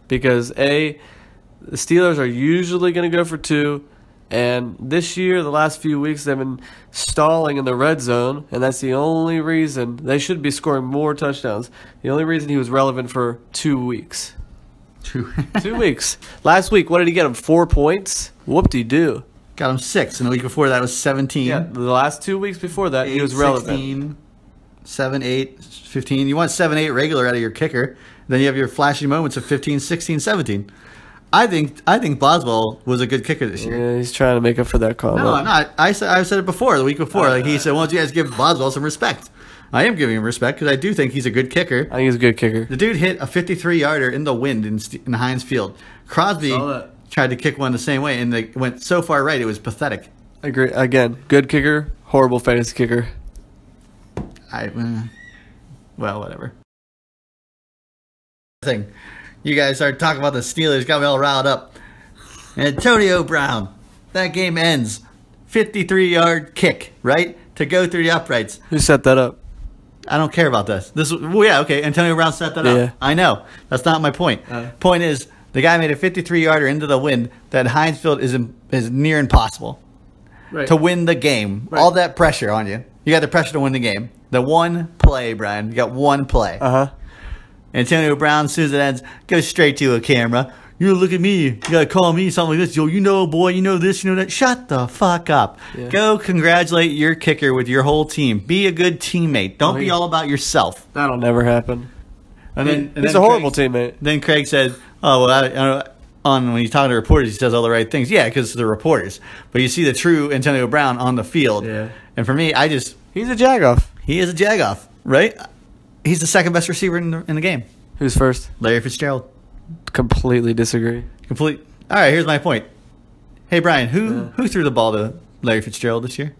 because, A, the Steelers are usually going to go for 2, and this year, the last few weeks, they've been stalling in the red zone, and that's the only reason. They should be scoring more touchdowns. The only reason he was relevant for 2 weeks. 2 weeks. Last week, what did he get him? 4 points? Whoop-de-doo. Got him 6, and the week before that was 17. Yeah, the last 2 weeks before that, 8, he was relevant. 16, 7, 8, 15. You want 7, 8 regular out of your kicker. Then you have your flashy moments of 15, 16, 17. I think Boswell was a good kicker this year. Yeah, he's trying to make up for that comment. No, I'm not. I said it before, the week before. He said, "Why don't you guys give Boswell some respect?" I am giving him respect because I do think he's a good kicker. I think he's a good kicker. The dude hit a 53-yarder in the wind in Heinz Field. Crosby tried to kick one the same way, and they went so far right, it was pathetic. I agree. Again, good kicker, horrible fantasy kicker. Well, whatever. You guys started talking about the Steelers, got me all riled up. Antonio Brown, that game ends. 53-yard kick, right? To go through the uprights. Who set that up? I don't care about this. Okay, Antonio Brown set that up. I know. That's not my point. Point is, the guy made a 53-yarder into the wind that Heinz Field is near impossible to win the game. Right. All that pressure on you. You got the pressure to win the game. The one play, Brian. You got one play. Antonio Brown, as soon as it ends, goes straight to a camera. You look at me. You got to call me something like this. Yo, you know, boy, you know this, you know that. Shut the fuck up. Yeah. Go congratulate your kicker with your whole team. Be a good teammate. Don't be all about yourself. That'll never happen. And he's a horrible teammate. Then Craig said, oh, well, when he's talking to reporters, he says all the right things. Yeah, because they're reporters. But you see the true Antonio Brown on the field. Yeah. And for me, he's a jagoff. He is a jagoff, right? He's the second best receiver in the game. Who's first? Larry Fitzgerald. Completely disagree. All right, here's my point. Hey, Brian, who threw the ball to Larry Fitzgerald this year?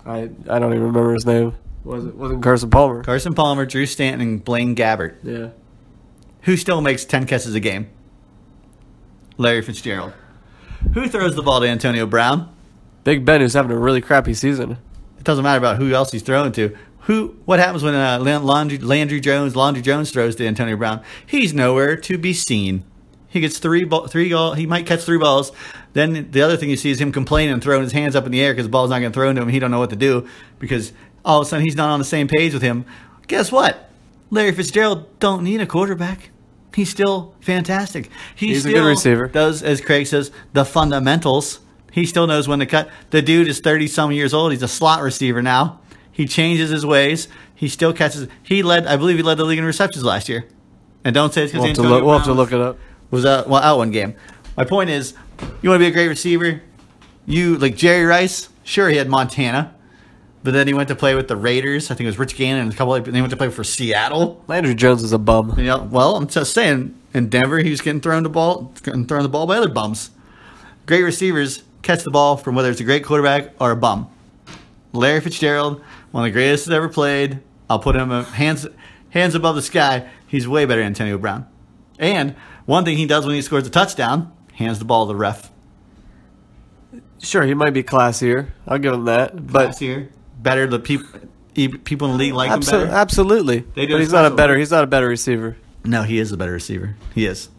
I don't even remember his name. Wasn't Carson Palmer. Carson Palmer, Drew Stanton, and Blaine Gabbert. Yeah. Who still makes 10 catches a game? Larry Fitzgerald. Who throws the ball to Antonio Brown? Big Ben, who's having a really crappy season. It doesn't matter about who else he's throwing to. What happens when Landry Jones throws to Antonio Brown? He's nowhere to be seen. He gets three goals. He might catch 3 balls. Then the other thing you see is him complaining and throwing his hands up in the air because the ball's not going to throw into him. He don't know what to do because all of a sudden he's not on the same page with him. Guess what? Larry Fitzgerald don't need a quarterback. He's still fantastic. He's a good receiver. Does, as Craig says, the fundamentals. He still knows when to cut. The dude is 30-some years old. He's a slot receiver now. He changes his ways. He still catches. I believe he led the league in receptions last year. And don't say it's because we'll have to look it up. Was out one game. My point is, you want to be a great receiver? You like Jerry Rice? Sure, he had Montana. But then he went to play with the Raiders. I think it was Rich Gannon and a couple. Then he went to play for Seattle. Landry Jones is a bum. You know, well, I'm just saying. In Denver, he was getting thrown the ball by other bums. Great receivers catch the ball from whether it's a great quarterback or a bum. Larry Fitzgerald, one of the greatest that ever played. I'll put him hands above the sky. He's way better than Antonio Brown. And one thing he does when he scores a touchdown, hands the ball to the ref. Sure, he might be classier. I'll give him that. But classier. Better, the people in the league like him better. Absolutely. But he's not a better receiver. No, he is a better receiver. He is.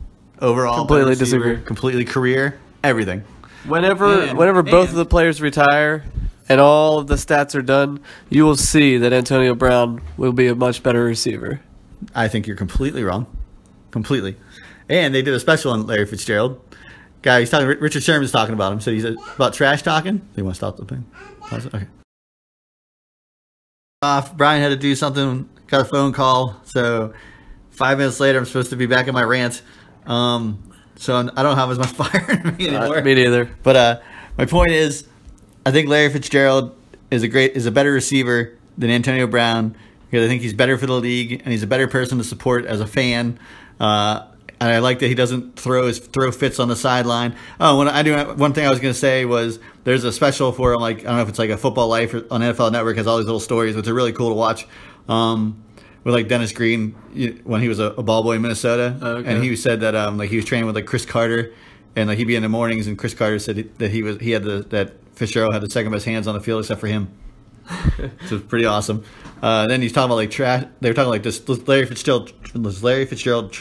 Overall, completely receiver, disagree. Completely career, everything. Whenever both of the players retire and all of the stats are done, you will see that Antonio Brown will be a much better receiver. I think you're completely wrong. Completely. And they did a special on Larry Fitzgerald. Guy, he's talking. Richard Sherman's talking about him. So he's about trash talking. They want to stop the thing. Okay. Brian had to do something. Got a phone call. So 5 minutes later, I'm supposed to be back in my rant. So I don't have as much fire in me anymore. Me neither. But my point is, I think Larry Fitzgerald is a better receiver than Antonio Brown because I think he's better for the league and he's a better person to support as a fan. And I like that he doesn't throw fits on the sideline. Oh, one thing I was going to say was there's a special for him, like I don't know if it's like a Football Life or on NFL Network, has all these little stories, which are really cool to watch. With like Dennis Green when he was a ball boy in Minnesota, and he said that like he was training with like Chris Carter, and like he'd be in the mornings, and Chris Carter said that that Fitzgerald had the second best hands on the field except for him. So it's pretty awesome. Then he's talking about like trash. They were talking like this Larry Fitzgerald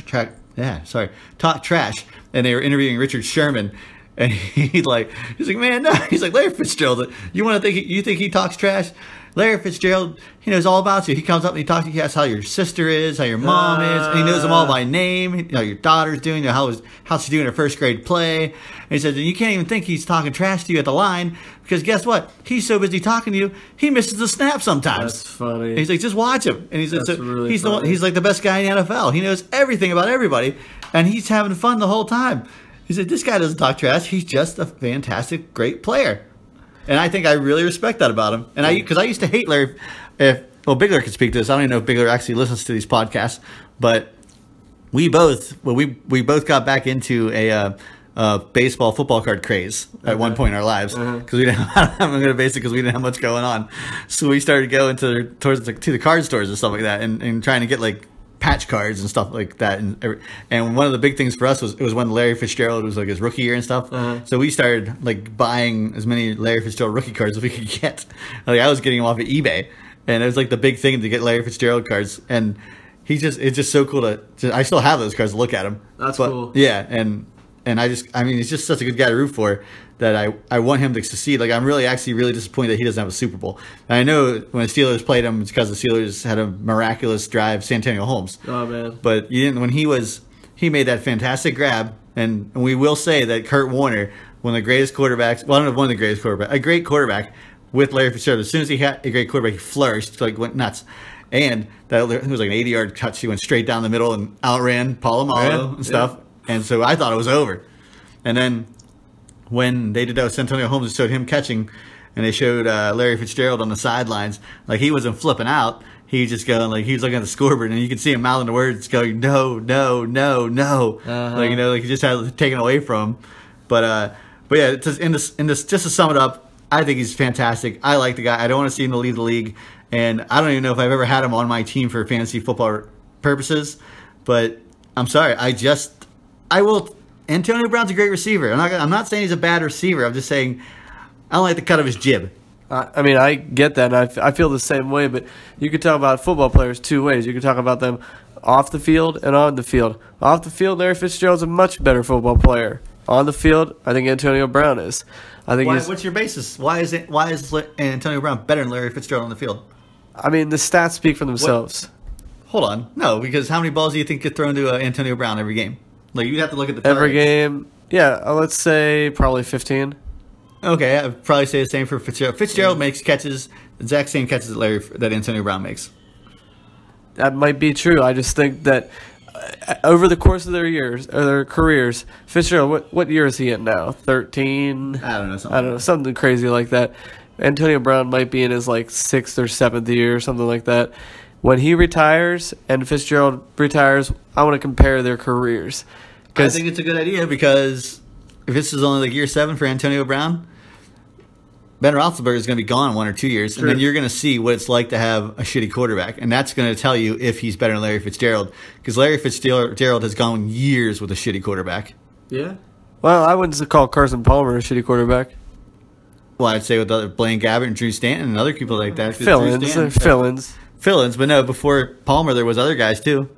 talk trash, and they were interviewing Richard Sherman. And he's like, man, no. He's like, Larry Fitzgerald, you think he talks trash? Larry Fitzgerald, he knows all about you. He comes up and he talks to you. He asks how your sister is, how your mom is, and he knows them all by name. How your daughter's doing, how's she doing her first grade play. And he says, and you can't even think he's talking trash to you at the line because guess what? He's so busy talking to you, he misses the snap sometimes. That's funny. And he's like, just watch him. And he's really he's like the best guy in the NFL. He knows everything about everybody, and he's having fun the whole time. He said, this guy doesn't talk trash. He's just a fantastic, great player. And I think I really respect that about him. And because I used to hate Larry. Bigler could speak to this. I don't even know if Bigler actually listens to these podcasts. But we both got back into a baseball football card craze at one point in our lives because we didn't. I'm going to base it because we didn't have much going on. So we started going to the card stores and stuff like that, and trying to get like patch cards and stuff like that, and one of the big things for us was when Larry Fitzgerald was like his rookie year and stuff. So we started like buying as many Larry Fitzgerald rookie cards as we could get. Like I was getting them off of eBay, and it was like the big thing to get Larry Fitzgerald cards. And it's just so cool I still have those cards to look at them. That's cool. Yeah, and he's just such a good guy to root for that I want him to succeed. Like I'm really disappointed that he doesn't have a Super Bowl. And I know when the Steelers played him, it's because the Steelers had a miraculous drive, Santonio Holmes. Oh man! But you didn't when he made that fantastic grab, and we will say that Kurt Warner, one of the greatest quarterbacks. Well, I don't know, one of the greatest quarterbacks, a great quarterback with Larry Fitzgerald. As soon as he had a great quarterback, he flourished, like went nuts. And it was like an 80-yard touch. He went straight down the middle and outran Polamalu and stuff. Yeah. And so I thought it was over. And then when they did that with Santonio Holmes, and showed him catching, and they showed Larry Fitzgerald on the sidelines, like he wasn't flipping out. He was just going like he was looking at the scoreboard, and you could see him mouthing the words, going no, no, no, no, like like he just had it taken away from him. But yeah, just to sum it up, I think he's fantastic. I like the guy. I don't want to see him to leave the league, and I don't even know if I've ever had him on my team for fantasy football purposes. But I'm sorry, I will. Antonio Brown's a great receiver. I'm not saying he's a bad receiver. I'm just saying I don't like the cut of his jib. I mean, I get that, and I feel the same way, but you could talk about football players two ways. You could talk about them off the field and on the field. Off the field, Larry Fitzgerald's a much better football player. On the field, I think Antonio Brown is. What's your basis? Why is Antonio Brown better than Larry Fitzgerald on the field? I mean, the stats speak for themselves. Hold on. No, because how many balls do you think get thrown to Antonio Brown every game? Like, you'd have to look at the every targets. game. Yeah, let's say probably 15. Okay, I'd probably say the same for Fitzgerald. Fitzgerald makes catches, the exact same catches that Antonio Brown makes. That might be true. I just think that over the course of their careers, Fitzgerald, what year is he in now? 13? I don't know. Something crazy like that. Antonio Brown might be in his like 6th or 7th year, or something like that. When he retires and Fitzgerald retires, I want to compare their careers. I think it's a good idea because if this is only like year 7 for Antonio Brown, Ben Roethlisberger is going to be gone 1 or 2 years, and then you're going to see what it's like to have a shitty quarterback, and that's going to tell you if he's better than Larry Fitzgerald, because Larry Fitzgerald has gone years with a shitty quarterback. Yeah. Well, I wouldn't call Carson Palmer a shitty quarterback. Well, I'd say with Blaine Gabbert and Drew Stanton and other people like that. Fill-ins, but no. Before Palmer, there was other guys too.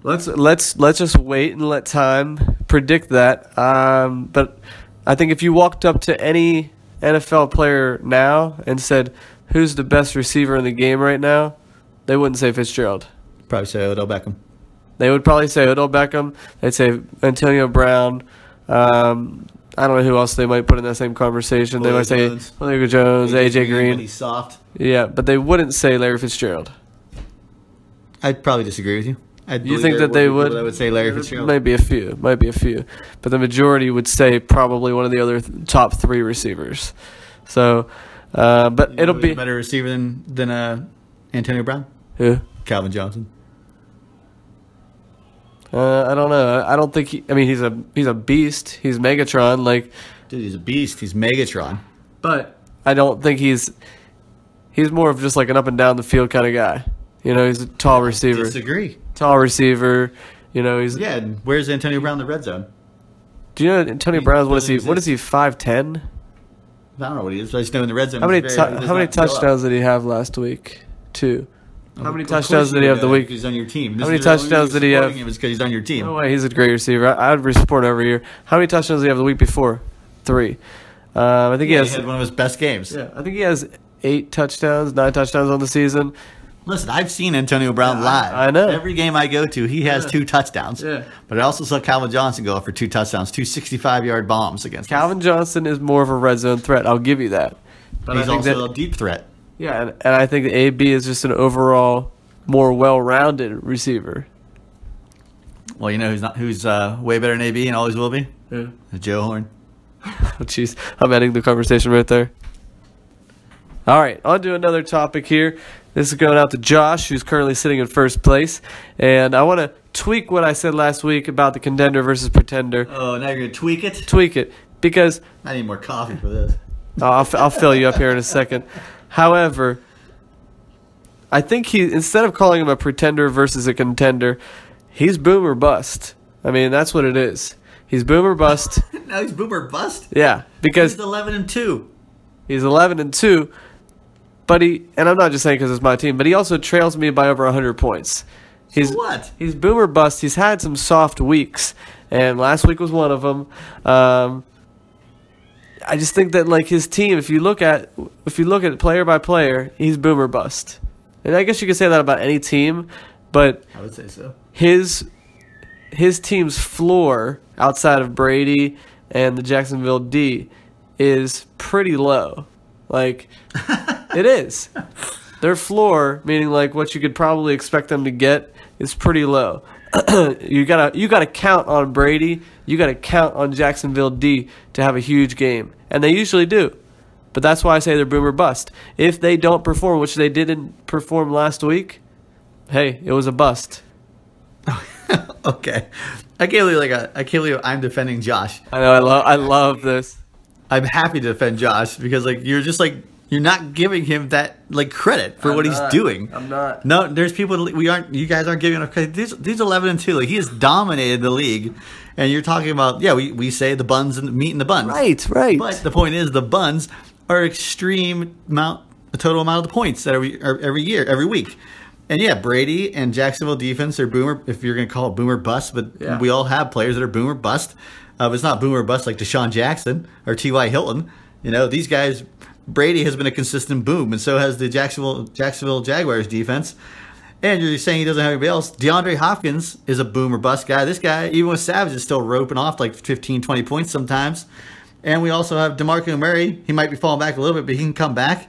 Let's just wait and let time predict that. But I think if you walked up to any NFL player now and said, "Who's the best receiver in the game right now?" they wouldn't say Fitzgerald. Probably say Odell Beckham. They would probably say Odell Beckham. They'd say Antonio Brown. I don't know who else they might put in that same conversation. They might say Julio Jones, AJ Green. He's soft. Yeah, but they wouldn't say Larry Fitzgerald. I'd probably disagree with you. You think that they would? I would say Larry Fitzgerald. Might be a few. But the majority would say probably one of the other top 3 receivers. So, but it'll be a better receiver than Antonio Brown. Who? Calvin Johnson. I don't know. I don't think he's a beast. He's Megatron. Like, dude, he's a beast. He's Megatron. But I don't think he's more of just like an up and down the field kind of guy. You know, he's a tall receiver. I disagree. Tall receiver. You know, he's and where's Antonio Brown in the red zone? Do you know Antonio Brown? What is he? 5'10"? I don't know what he is. I just know in the red zone. How many touchdowns did he have last week? 2. How many touchdowns did he have the week? He's on your team. How many touchdowns did he have? It was because he's on your team. No way, he's a great receiver. I would support him every year. How many touchdowns did he have the week before? 3. I think he had one of his best games. Yeah, I think he has 8 touchdowns, 9 touchdowns on the season. Listen, I've seen Antonio Brown live. I know. Every game I go to, he has 2 touchdowns. Yeah. But I also saw Calvin Johnson go off for 2 touchdowns, 2 65-yard bombs against Calvin Johnson is more of a red zone threat. I'll give you that. But he's also a deep threat. Yeah, and I think that AB is just an overall more well-rounded receiver. Well, you know who's way better than AB and always will be? Yeah. Joe Horn. Oh, jeez. I'm ending the conversation right there. All right, on to another topic here. This is going out to Josh, who's currently sitting in first place. And I want to tweak what I said last week about the contender versus pretender. Oh, now you're going to tweak it? Tweak it. Because I need more coffee for this. I'll fill you up here in a second. However, I think instead of calling him a pretender versus a contender, he's boom or bust. I mean, that's what it is. He's boom or bust. Now he's boom or bust? Yeah, because he's 11-2. He's 11-2, but and I'm not just saying because it's my team, but he also trails me by over 100 points. So what? He's boom or bust. He's had some soft weeks, and last week was one of them. I just think that like his team, if you look at player by player, he's boom or bust. And I guess you could say that about any team, but I would say so. His team's floor outside of Brady and the Jacksonville D is pretty low. Like it is. Their floor, meaning like what you could probably expect them to get, is pretty low. You gotta count on Brady. You gotta count on Jacksonville D to have a huge game, and they usually do. But that's why I say they're boom or bust. If they don't perform, which they didn't perform last week, hey, it was a bust. Okay, I can't believe I'm defending Josh. I know. I love this. I'm happy to defend Josh because like you're You're not giving him that credit for what he's doing. I'm not. No, there's people you guys aren't giving enough credit. These 11-2, he has dominated the league, and you're talking about we say the buns and the meat and the buns. Right. But the point is the buns are extreme the total amount of the points that are every year, every week. And Brady and Jacksonville defense are boomer, if you're going to call it boomer bust, but we all have players that are boomer bust. It's not boomer bust like Deshaun Jackson or T.Y. Hilton. These guys, Brady has been a consistent boom, and so has the Jacksonville Jaguars defense. And you're saying he doesn't have anybody else. DeAndre Hopkins is a boomer bust guy. This guy, even with Savage, is still roping off 15, 20 points sometimes. And we also have DeMarco Murray. He might be falling back a little bit, but he can come back.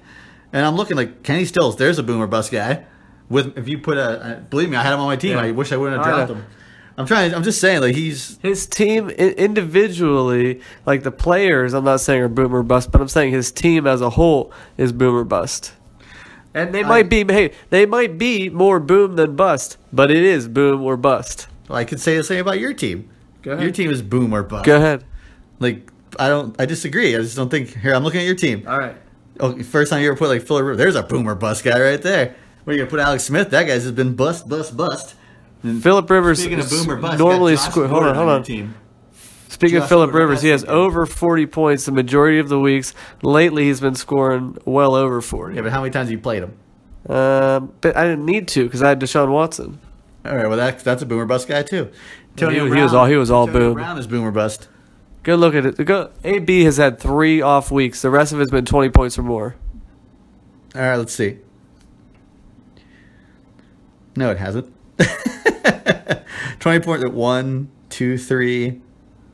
And I'm looking like Kenny Stills. There's a boomer bust guy. If you put believe me, I had him on my team. Yeah. I wish I wouldn't have dropped him. I'm just saying, he's his team individually, the players. I'm not saying are boomer bust, but I'm saying his team as a whole is boomer bust. And they might be more boom than bust, but it is boom or bust. Well, I could say the same about your team. Go ahead. Your team is boom or bust. Go ahead. I disagree. I just don't think. Here, I'm looking at your team. All right. Oh, first time you ever put Phillip Rivers, there's a boomer bust guy right there. Where you gonna put Alex Smith? That guy's just been bust. And Phillip Rivers speaking of boomer bust, normally score. Hold on. Speaking of Phillip Rivers, he has over 40 points the majority of the weeks. Lately, he's been scoring well over 40. Yeah, but how many times have you played him? But I didn't need to because I had Deshaun Watson. All right, well that's a boomer bust guy too. He was all boom. Brown is boomer bust. Good look at it. AB has had 3 off weeks. The rest of it's been 20 points or more. All right, let's see. No, it hasn't. 20 points at 1, 2, 3,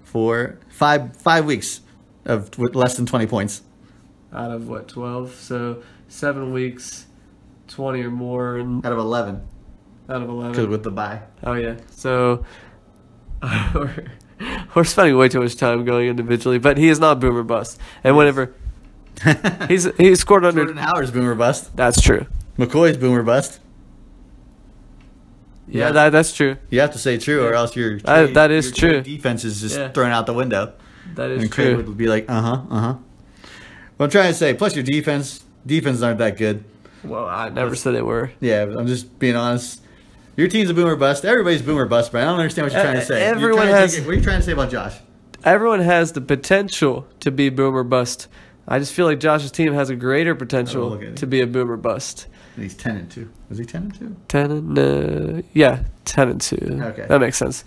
4, 5 weeks with less than 20 points. Out of what, 12? So 7 weeks, 20 or more. And out of 11. Out of 11. Because with the bye. Oh, yeah. So we're spending way too much time going individually, but he is not boomer bust. And whenever he's scored under. Jordan Howard's boomer bust. That's true. McCoy's boomer bust. Yeah, that's true. You have to say true, or else your true. Defense is just thrown out the window. That is and true. Craig would be like, What I'm trying to say, plus your defenses aren't that good. Well, I never said they were. Yeah, but I'm just being honest. Your team's a boomer bust. Everybody's boomer bust, but I don't understand what you're trying to say. What are you trying to say about Josh? Everyone has the potential to be boomer bust. I just feel like Josh's team has a greater potential to be a boomer bust. And he's 10-2. Is he 10-2? 10-2. Okay, that makes sense.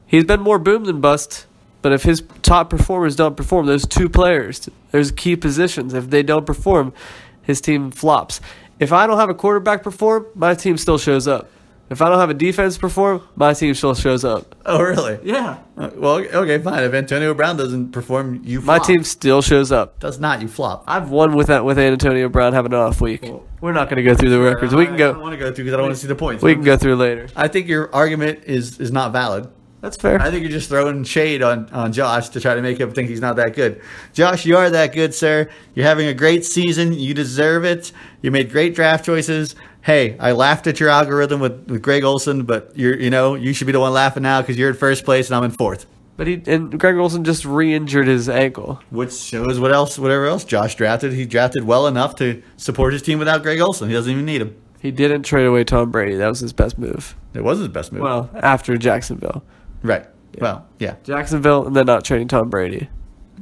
He's been more boom than bust. But if his top performers don't perform, those 2 players, there's key positions. If they don't perform, his team flops. If I don't have a quarterback perform, my team still shows up. If I don't have a defense perform, my team still shows up. Oh, really? Yeah. Well, okay, fine. If Antonio Brown doesn't perform, you flop. My team still shows up. Does not. You flop. I've won with Antonio Brown having an off week. Well, we're not going to go through the records. We can go. I don't want to go through because I don't want to see the points. We can go through later. I think your argument is not valid. That's fair. I think you're just throwing shade on Josh to try to make him think he's not that good. Josh, you are that good, sir. You're having a great season. You deserve it. You made great draft choices. Hey, I laughed at your algorithm with Greg Olsen, but you should be the one laughing now because you're in first place and I'm in fourth. But Greg Olsen just re-injured his ankle, which shows whatever else Josh drafted. He drafted well enough to support his team without Greg Olsen. He doesn't even need him. He didn't trade away Tom Brady. That was his best move. It was his best move. Well, after Jacksonville. Right. Yeah. Well, yeah. Jacksonville and then not trading Tom Brady.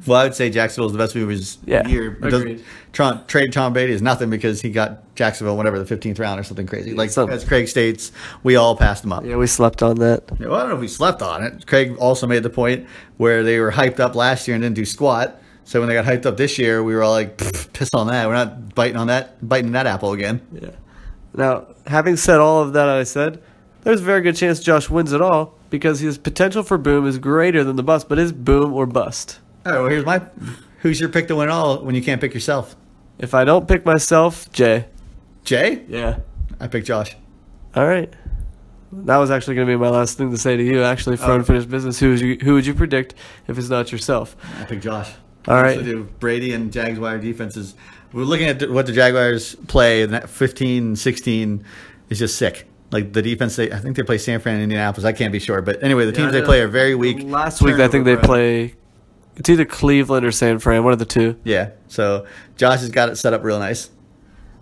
Well, I would say Jacksonville's the best move of his year. Agreed. Trade Tom Brady is nothing because he got Jacksonville, whatever, the 15th round or something crazy. As Craig states, we all passed him up. Yeah, we slept on that. Yeah, well, I don't know if we slept on it. Craig also made the point where they were hyped up last year and didn't do squat. So when they got hyped up this year, we were all like, piss on that. We're not biting that apple again. Yeah. Now, having said all of that I said, there's a very good chance Josh wins it all because his potential for boom is greater than the bust, but is boom or bust. All right, well, who's your pick to win it all when you can't pick yourself? If I don't pick myself, Jay. Jay? Yeah. I picked Josh. All right. That was actually going to be my last thing to say to you, actually, for unfinished business. Who would you predict if it's not yourself? I picked Josh. All right. Do Brady and Jaguars defenses. We're looking at what the Jaguars play, and that 15-16 is just sick. Like the defense, I think they play San Fran and Indianapolis. I can't be sure. But anyway, the teams they play are very weak. Last week, I think they play It's either Cleveland or San Fran, one of the two. Yeah. So Josh has got it set up real nice.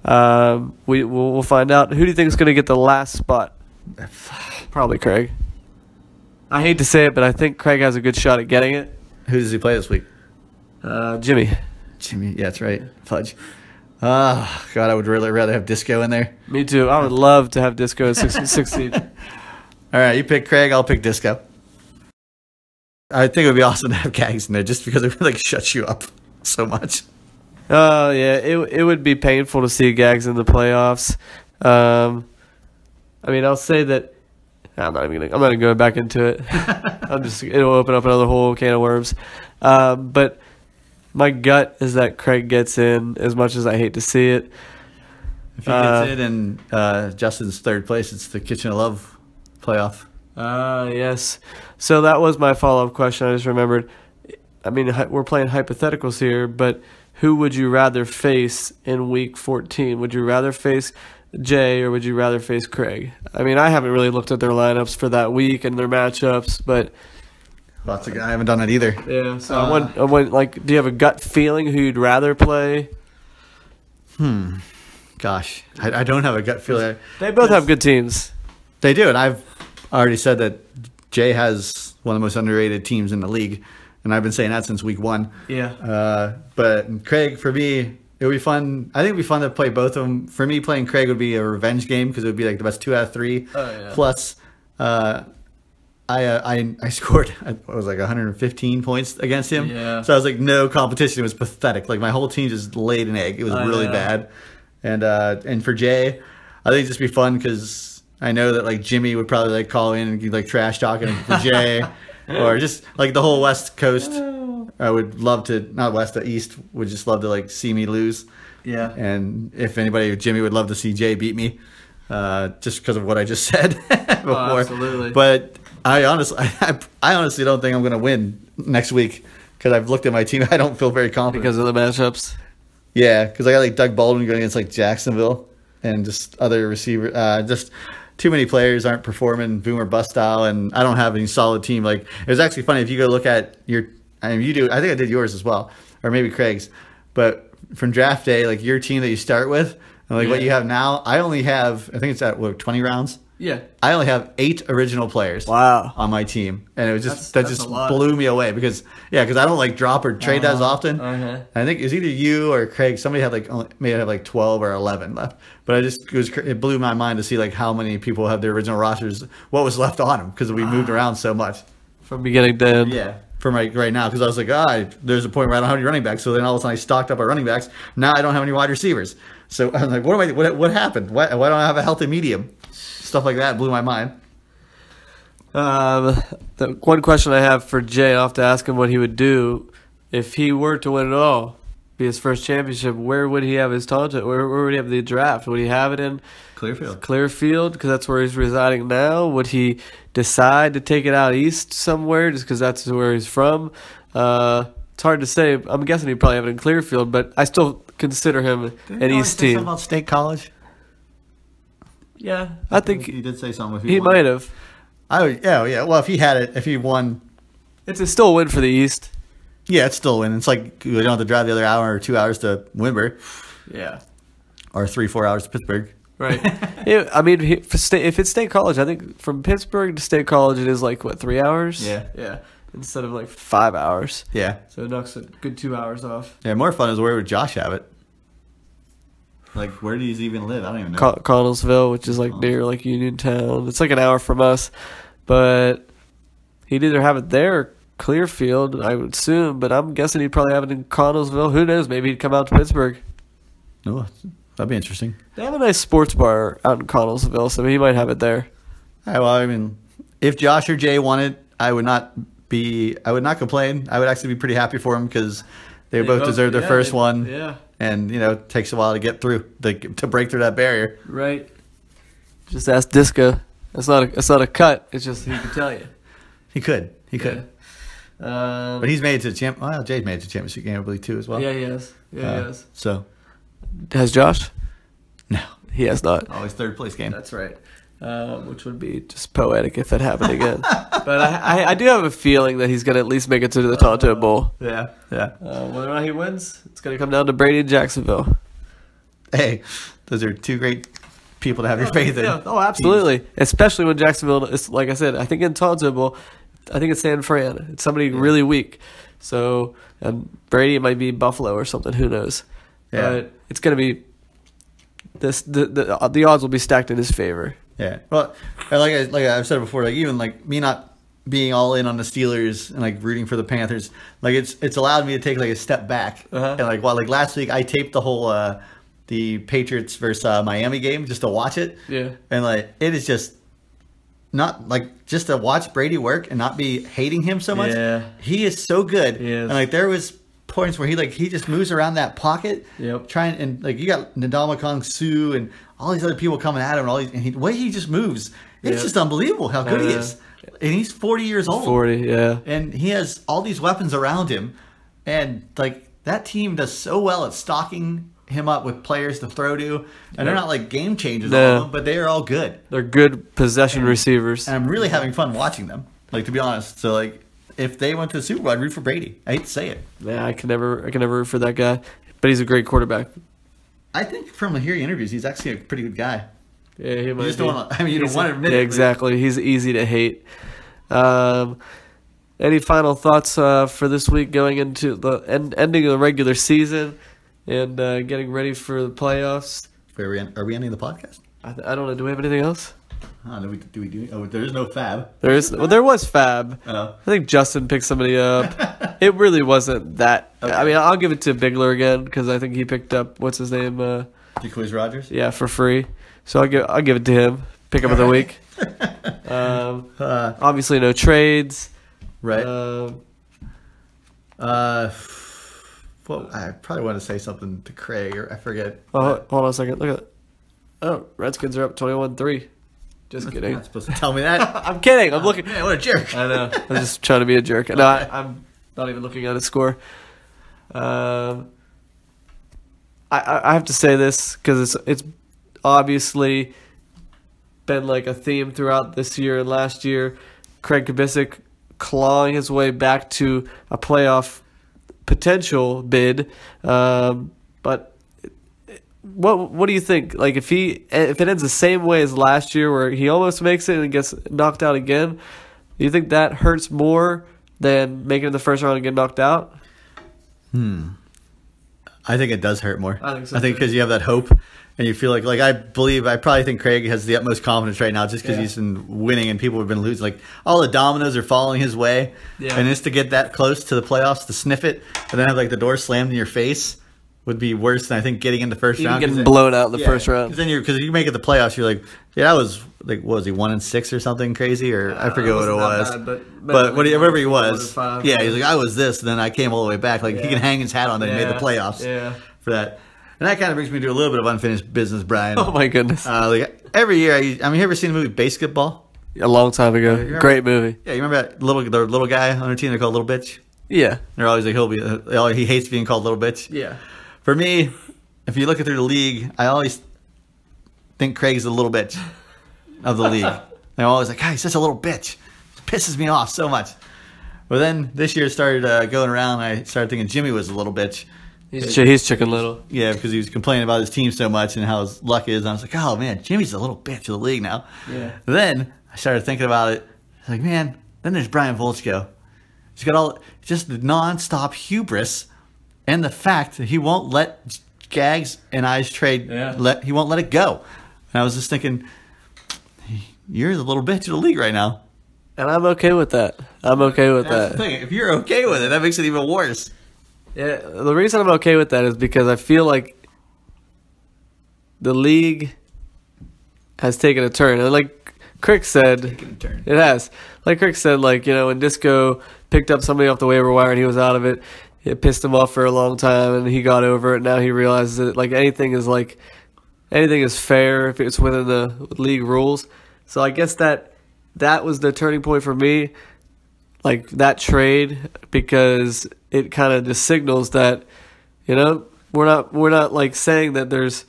We'll find out. Who do you think is going to get the last spot? Probably Craig. I hate to say it, but I think Craig has a good shot at getting it. Who does he play this week? Jimmy. Jimmy. Yeah, that's right. Fudge. Oh, God, I would really rather have Disco in there. Me too. I would love to have Disco succeed. All right, you pick Craig. I'll pick Disco. I think it would be awesome to have Gags in there just because it would like shut you up so much. Oh yeah, it would be painful to see Gags in the playoffs. I mean, I'll say that I'm not gonna go back into it. It'll open up another whole can of worms. But my gut is that Craig gets in, as much as I hate to see it. If he gets in and Justin's third place, it's the Kitchen of Love playoff. Yes. So that was my follow-up question. I just remembered. I mean, we're playing hypotheticals here, but who would you rather face in Week 14? Would you rather face Jay or would you rather face Craig? I mean, I haven't really looked at their lineups for that week and their matchups, but I haven't done it either. Yeah. So I want, like, do you have a gut feeling who you'd rather play? Gosh, I don't have a gut feeling. They both have good teams. They do, and I've already said that Jay has one of the most underrated teams in the league, and I've been saying that since week 1. Yeah. But Craig, for me, it would be fun. I think it would be fun to play both of them. For me, playing Craig would be a revenge game because it would be like the best 2 out of 3. Oh, yeah. Plus, I scored, it was like 115 points against him. Yeah. So I was like, no competition. It was pathetic. Like my whole team just laid an egg. It was really bad. And for Jay, I think it'd just be fun because I know that like Jimmy would probably like call in and be like trash talking for Jay, or just like the whole West Coast. I would love to, not West, the East would just love to like see me lose. Yeah. And if anybody, Jimmy would love to see Jay beat me, just because of what I just said before. Oh, absolutely. But I honestly don't think I'm going to win next week because I've looked at my team. I don't feel very confident Because of the matchups. Yeah, because I got like Doug Baldwin going against like Jacksonville and just other receiver. Just too many players aren't performing boom or bust style, and I don't have any solid team. Like it was actually funny if you go look at your. I mean, you do. I think I did yours as well, or maybe Craig's. But from draft day, like your team that you start with, and like what you have now, I only have. I think it's at 20 rounds. Yeah. I only have 8 original players. Wow. On my team, and it was just That's just a lot. blew me away because I don't like drop or trade as often. I think it was either you or Craig. Somebody had may have like 12 or 11 left, but it blew my mind to see like how many people have their original rosters. What was left on them because we moved around so much From beginning to end. Yeah. For right now, because I was like, there's a point where I don't have any running backs. So then all of a sudden I stocked up our running backs. Now I don't have any wide receivers. So I'm like, what happened? Why don't I have a healthy medium? Stuff like that blew my mind. The one question I have for Jay, I'll have to ask him what he would do if he were to win it all, be his first championship. Where would he have his tauntaun? Where would he have the draft? Would he have it in Clearfield, because that's where he's residing now? Would he decide to take it out east somewhere just because that's where he's from? It's hard to say. I'm guessing he'd probably have it in Clearfield, but I still consider him an East team. About State College? Yeah, I think he did say something. If he might have. Yeah. Well, if he had it, if he won, it's still a win for the East. Yeah, it's still a win. It's like you don't have to drive the other hour or 2 hours to Wimber. Yeah. Or 3-4 hours to Pittsburgh. Right. I mean, if it's State College, I think from Pittsburgh to State College, it is like, 3 hours? Yeah. Instead of like 5 hours. Yeah. So it knocks a good 2 hours off. Yeah, more fun is where would Josh have it? Like, where do you even live? I don't even know. Connellsville, which is like near like Uniontown. It's like an hour from us. But he'd either have it there or Clearfield, I would assume. But I'm guessing he'd probably have it in Connellsville. Who knows? Maybe he'd come out to Pittsburgh. Oh, that'd be interesting. They have a nice sports bar out in Connellsville, so he might have it there. All right, well, I mean, if Josh or Jay won it, I would not complain. I would actually be pretty happy for them because they both deserve their first one. Yeah. And, it takes a while to get through, to break through that barrier. Right. Just ask Disco. It's not a cut. It's just he can tell you. He could. Yeah. But he's made it to Jay's made it to championship game, I believe, too, as well. Yeah, he has. He has. So. Has Josh? No. He has not. Always third place game. That's right. Which would be just poetic if that happened again. But But I do have a feeling that he's going to at least make it to the Tonto Bowl. Yeah. Whether or not he wins, it's going to come down to Brady and Jacksonville. Hey, those are two great people to have your faith in. Yeah. Oh, absolutely. Especially when Jacksonville is, like I said, I think in Tonto Bowl, I think it's San Fran. It's somebody really weak. So, Brady might be Buffalo or something. Who knows? Yeah. But it's going to be this. The odds will be stacked in his favor. Yeah. Well, like I've said before, like even like me not being all in on the Steelers and like rooting for the Panthers, like it's allowed me to take like a step back. And like last week I taped the whole the Patriots versus Miami game just to watch it. Yeah. And like it is just not like just to watch Brady work and not be hating him so much. Yeah. He is so good. He is. And like there was points where he just moves around that pocket. Yep. Trying and like you got Ndamukong Suh and all these other people coming at him and the way he just moves, it's just unbelievable how good he is. And he's 40 years old. 40, yeah. And he has all these weapons around him. And like that team does so well at stocking him up with players to throw to. And they're not like game changers, all of them, but they are all good. They're good possession receivers. And I'm really having fun watching them, like to be honest. So like if they went to the Super Bowl, I'd root for Brady. I hate to say it. Yeah, I can never root for that guy. But he's a great quarterback. I think from hearing interviews, he's actually a pretty good guy. Yeah, he might You just be. don't want to. I mean, you don't want to admit it. Yeah, exactly. He's easy to hate. Any final thoughts for this week going into the ending of the regular season and getting ready for the playoffs? Are we ending the podcast? I don't know. Do we have anything else? Do we do? Oh, there is no fab. There was Fab. Oh. I think Justin picked somebody up. It really wasn't that. Okay. I mean, I'll give it to Bigler again because I think he picked up what's his name. Jaquiz Rogers. Yeah, for free. So I'll give it to him. Pick up of the week. Obviously, no trades. Right. Well, I probably want to say something to Craig, or I forget. Oh, hold on a second. Look at that. Oh, Redskins are up 21-3. Just You're kidding. not supposed to tell me that. I'm kidding. I'm looking. Man, what a jerk. I know. I'm just trying to be a jerk. No, I'm not even looking at a score. I have to say this because it's obviously been like a theme throughout this year and last year. Craig Kubicek clawing his way back to a playoff potential bid, but what do you think? Like if it ends the same way as last year, where he almost makes it and gets knocked out again, do you think that hurts more than making it in the first round and getting knocked out? I think it does hurt more. I think so, I think too. because you have that hope, and you feel like I probably think Craig has the utmost confidence right now, just because he's been winning and people have been losing. Like all the dominoes are falling his way, and just to get that close to the playoffs, to sniff it, and then have like the door slammed in your face would be worse than I think getting in the first round. Getting blown out in the first round. Because if you make it the playoffs, you're like, that was like, what was he, 1-6 or something crazy, or I forget what it was. But whatever he was, he's like, I was this, and then I came all the way back. Like he can hang his hat on that he made the playoffs for that. And that kind of brings me to a little bit of unfinished business, Brian. Oh my goodness! Like every year, you ever seen the movie Basketball? A long time ago, great movie. Yeah, you remember that the little guy on our team? They're called Little Bitch. Yeah, they're always like he hates being called Little Bitch. Yeah. For me, if you look at through the league, I always think Craig's the little bitch of the league. I'm always like, God, he's such a little bitch. It pisses me off so much. But then this year started going around, I started thinking Jimmy was a little bitch. He's Chicken Little. Yeah, because he was complaining about his team so much and how his luck is. And I was like, oh, man, Jimmy's a little bitch of the league now. Yeah. Then I started thinking about it. I was like, man, then there's Brian Volchko. He's got just the nonstop hubris and the fact that he won't let Gags and I's trade, he won't let it go. And I was just thinking, you're the little bitch of the league right now. And I'm okay with that. That's the thing. If you're okay with it, that makes it even worse. Yeah, the reason I'm okay with that is because I feel like the league has taken a turn. And like Crick said, it has. Like Crick said, when Disco picked up somebody off the waiver wire and he was out of it, it pissed him off for a long time, and he got over it. Now he realizes that anything is fair if it's within the league rules. So I guess that was the turning point for me, like that trade, because it kind of just signals that we're not like saying that there's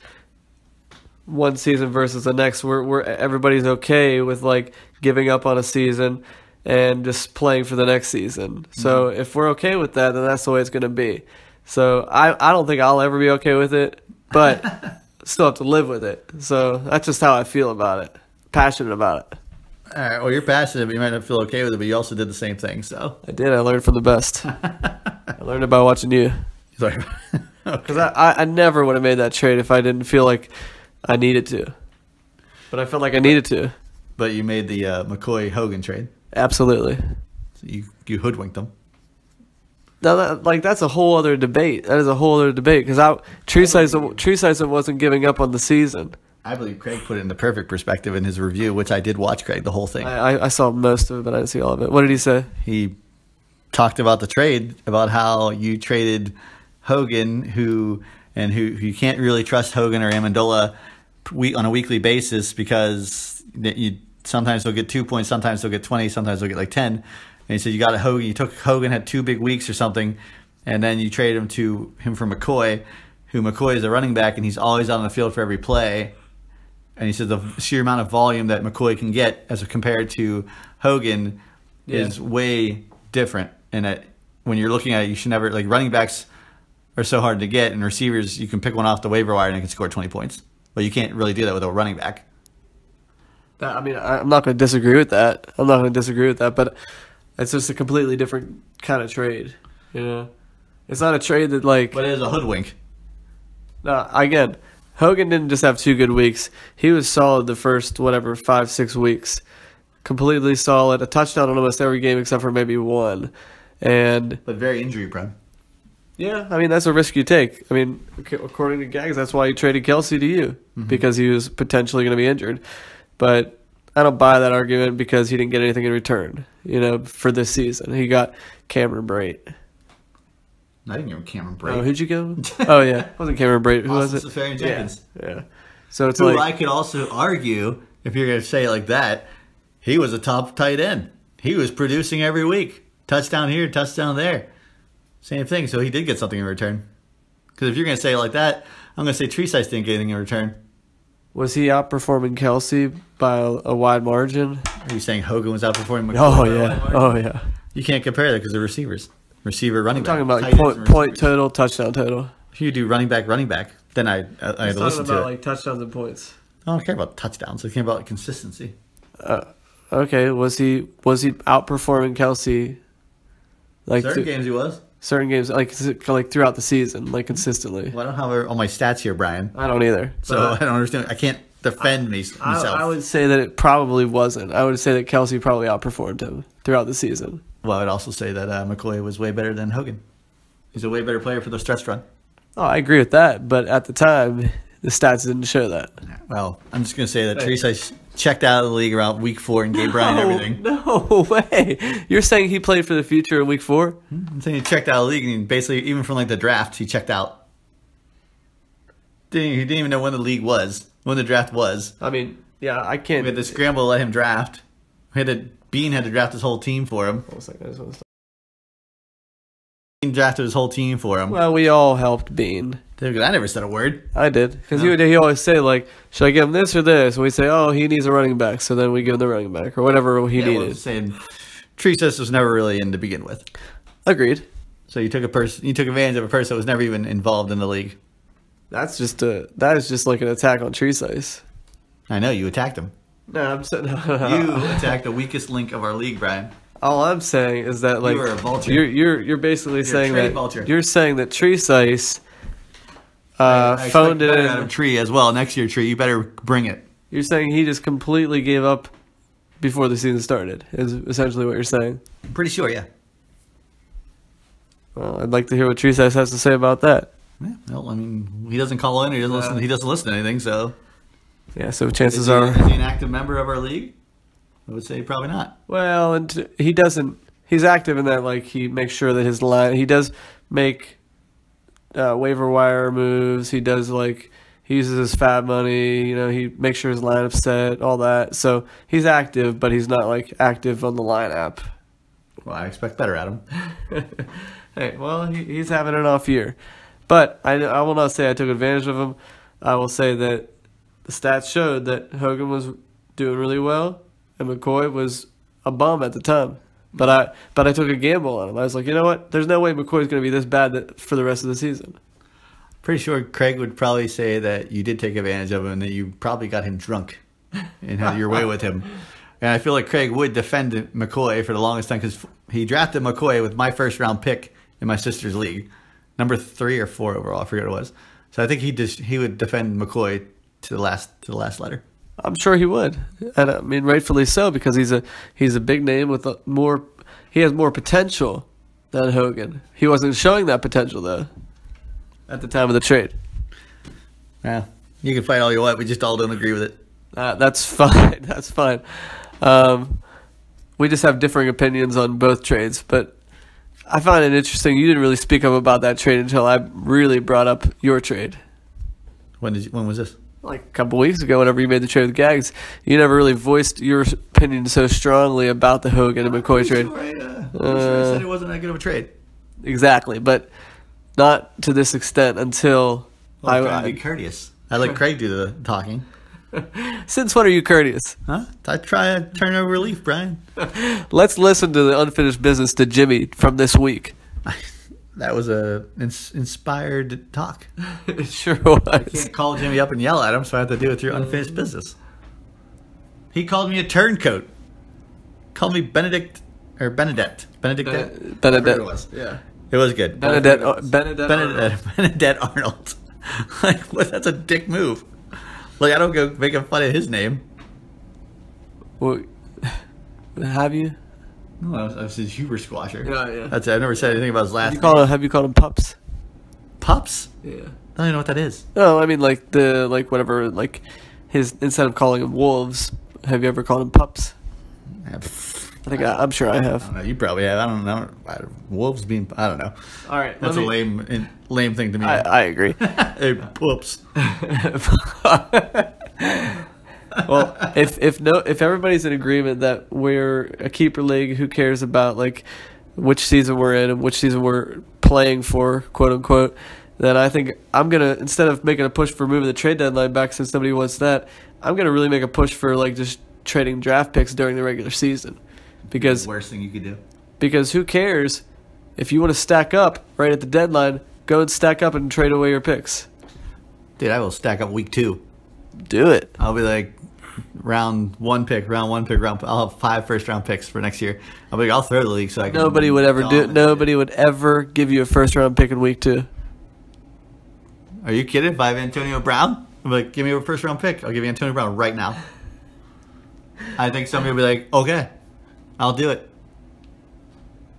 one season versus the next. We're everybody's okay with like giving up on a season and just playing for the next season. So if we're okay with that, then that's the way it's going to be. So I don't think I'll ever be okay with it, but still have to live with it. So that's just how I feel about it. Passionate about it. All right. Well, you're passionate, but you might not feel okay with it, but you also did the same thing. So I did. I learned from the best. I learned about watching you. Because I never would have made that trade if I didn't feel like I needed to. But I felt like I needed to. But you made the McCoy-Hogan trade. Absolutely. So you hoodwinked them. Now, that's a whole other debate. That is a whole other debate because Treesize wasn't giving up on the season. I believe Craig put it in the perfect perspective in his review, which I did watch, Craig, the whole thing. I saw most of it, but I didn't see all of it. What did he say? He talked about the trade, about how you traded Hogan, who you can't really trust Hogan or Amendola on a weekly basis because you sometimes they'll get 2 points, sometimes they'll get 20, sometimes they'll get like 10. And he said you got a Hogan. You took Hogan, had 2 big weeks or something, and then you traded him for McCoy, who McCoy is a running back and he's always out on the field for every play. And he said the sheer amount of volume that McCoy can get as compared to Hogan is way different. And that when you're looking at it, you should never, like, running backs are so hard to get, and receivers, you can pick one off the waiver wire and it can score 20 points. But you can't really do that with a running back. I mean, I'm not going to disagree with that. But it's just a completely different kind of trade. You know, it's not a trade that like. But it is a hoodwink. No, again, Hogan didn't just have 2 good weeks. He was solid the first 5-6 weeks, completely solid. A touchdown on almost every game except for maybe one, but very injury prone. Yeah, I mean, that's a risk you take. I mean, according to Gags, that's why he traded Kelsey to you, because he was potentially going to be injured. But I don't buy that argument because he didn't get anything in return, for this season. He got Cameron Brate. I didn't give Cameron Brate. Oh, who'd you give? Oh, yeah. It wasn't Cameron Brate. Who was it? Safarian-Jenkins. Yeah. So it's who I could also argue, if you're going to say it like that, he was a top tight end. He was producing every week. Touchdown here, touchdown there. Same thing, so he did get something in return. Because if you're going to say it like that, I'm going to say Treesize didn't get anything in return. Was he outperforming Kelsey by a wide margin? Are you saying Hogan was outperforming McCoy? Oh, yeah. Oh, yeah. You can't compare that because they're receivers. Receiver, running back. I'm talking about point total, touchdown total. If you do running back, then I had to listen to it. Talking about like touchdowns and points. I don't care about touchdowns. I care about consistency. Okay, was he outperforming Kelsey? Like certain games he was. Certain games, like throughout the season, like consistently. Well, I don't have all my stats here, Brian. I don't either. So I don't understand. I can't defend myself. I would say that it probably wasn't. I would say that Kelsey probably outperformed him throughout the season. Well, I would also say that McCoy was way better than Hogan. He's a way better player for the stretch run. Oh, I agree with that, but at the time, the stats didn't show that. Well, I'm just going to say that Treesize checked out of the league around week 4 and gave Brian everything. No way. You're saying he played for the future in week 4? I'm saying he checked out of the league, and basically, even from like the draft, he checked out. He didn't even know when the league was, when the draft was. I mean, yeah, I can't. We had to scramble to let him draft. Bean had to draft his whole team for him. Hold on a second, I just want to stop. Bean drafted his whole team for him. Well, we all helped Bean. I never said a word. I did. Because he always say, like, should I give him this or this? And we say, oh, he needs a running back. So then we give him the running back or whatever he needed. Well, saying Treesize was never really in to begin with. Agreed. So you took advantage of a person that was never even involved in the league. That is just like an attack on Treesize. I know, you attacked him. No, I'm saying you attacked the weakest link of our league, Brian. All I'm saying is that like you are a vulture. You're basically saying that vulture. You're saying that Treesize I phoned it in out of Tree as well. Next year, Tree, you better bring it. You're saying he just completely gave up before the season started. Is essentially what you're saying. I'm pretty sure, yeah. Well, I'd like to hear what Treesize has to say about that. Yeah, well, I mean, he doesn't call in. He doesn't listen. He doesn't listen to anything. So yeah. So chances are, is he an active member of our league? I would say probably not. Well, and he doesn't. He's active in that, like, he makes sure that his line. He does make waiver wire moves. He does, like, he uses his fab money. He makes sure his lineup's set, all that. So he's active, but he's not like active on the lineup. Well, I expect better at him. Hey, well, he's having an off year, but I will not say I took advantage of him. I will say that the stats showed that Hogan was doing really well. And McCoy was a bum at the time. But I took a gamble on him. I was like, you know what? There's no way McCoy's going to be this bad for the rest of the season. Pretty sure Craig would probably say that you did take advantage of him and that you probably got him drunk and had your way with him. And I feel like Craig would defend McCoy for the longest time because he drafted McCoy with my first round pick in my sister's league, number 3 or 4 overall. I forget what it was. So I think he would defend McCoy to the last letter. I'm sure he would, and I mean rightfully so because he's a big name with he has more potential than Hogan. He wasn't showing that potential though at the time of the trade. Yeah, you can fight all you want. We just all don't agree with it. That's fine. That's fine. We just have differing opinions on both trades, but I find it interesting. You didn't really speak up about that trade until I really brought up your trade. When was this? Like a couple weeks ago, whenever you made the trade with Gags, you never really voiced your opinion so strongly about the Hogan and McCoy trade. I said it wasn't that good of a trade. Exactly, but not to this extent until I'm trying to be courteous. I let Craig do the talking. Since when are you courteous? Huh? I try to turn over a leaf, Brian. Let's listen to the unfinished business to Jimmy from this week. That was a inspired talk. It sure was. I can't call Jimmy up and yell at him, so I have to do it through unfinished business. He called me a turncoat. Called me Benedict. Benedette. Benedette. It was. Yeah. It was good. Benedette Arnold. Like, what? That's a dick move. Like, I don't go making fun of his name. Well, have you? No, I was his Huber squasher. Yeah. That's it. I've never said anything about his last name. Have you called him pups? Pups? Yeah. I don't even know what that is. No, I mean whatever his instead of calling him wolves, have you ever called him pups? I'm sure I have. I don't know. You probably have. I don't know. Wolves being. I don't know. All right. That's a lame thing to me. I agree. Hey, whoops. Well, if everybody's in agreement that we're a keeper league who cares about like which season we're in and which season we're playing for, quote unquote, then I think I'm gonna, instead of making a push for moving the trade deadline back since nobody wants that, I'm gonna really make a push for like just trading draft picks during the regular season. Because the worst thing you could do. Because who cares if you want to stack up right at the deadline, go and stack up and trade away your picks. Dude, I will stack up week 2. Do it. I'll be like round one pick. I'll have 5 first-round picks for next year. I'll be like, I'll throw the league so I can. Nobody would ever give you a first-round pick in week 2. Are you kidding? If I have Antonio Brown, I'm like, give me a first-round pick. I'll give you Antonio Brown right now. I think somebody will be like, okay, I'll do it.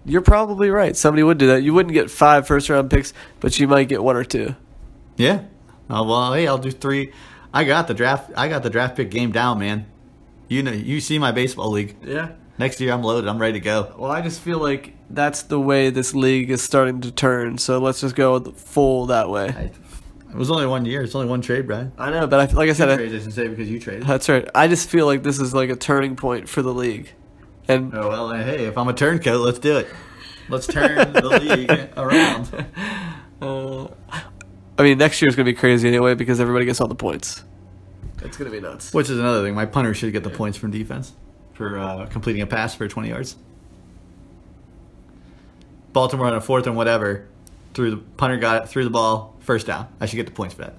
You're probably right. Somebody would do that. You wouldn't get 5 first-round picks, but you might get 1 or 2. Yeah. Oh, well, hey, I'll do 3. I got the draft pick game down, man. You see my baseball league. Yeah. Next year I'm loaded. I'm ready to go. Well, I just feel like that's the way this league is starting to turn. So let's just go full that way. It was only 1 year. It's only 1 trade, Brian. I know, but like I said, I didn't say because you traded. That's right. I just feel like this is like a turning point for the league. And oh well, hey, if I'm a turncoat, let's do it. Let's turn the league around. I mean, next year's going to be crazy anyway because everybody gets all the points. It's going to be nuts. Which is another thing. My punter should get the points from defense for completing a pass for 20 yards. Baltimore on a 4th and whatever. Punter got it, threw the ball, first down. I should get the points for that.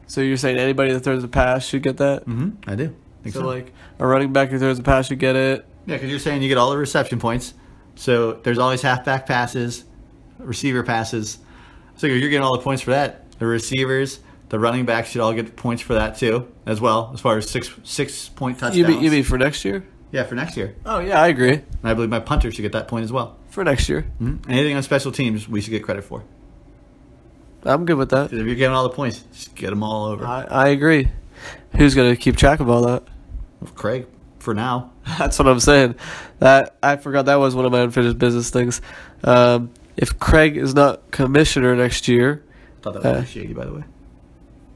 So you're saying anybody that throws a pass should get that? Mm-hmm. I do. So like a running back who throws a pass should get it? Yeah, because you're saying you get all the reception points. So there's always halfback passes, receiver passes. So you're getting all the points for that. The receivers, the running backs should all get points for that too, as well, as far as 6-point touchdowns. You mean for next year? Yeah, for next year. Oh, yeah, I agree. And I believe my punter should get that point as well. For next year. Mm-hmm. Anything on special teams, we should get credit for. I'm good with that. If you're getting all the points, just get them all over. I agree. Who's going to keep track of all that? Well, Craig, for now. That's what I'm saying. I forgot that was one of my unfinished business things. If Craig is not commissioner next year... I thought that was shady, by the way.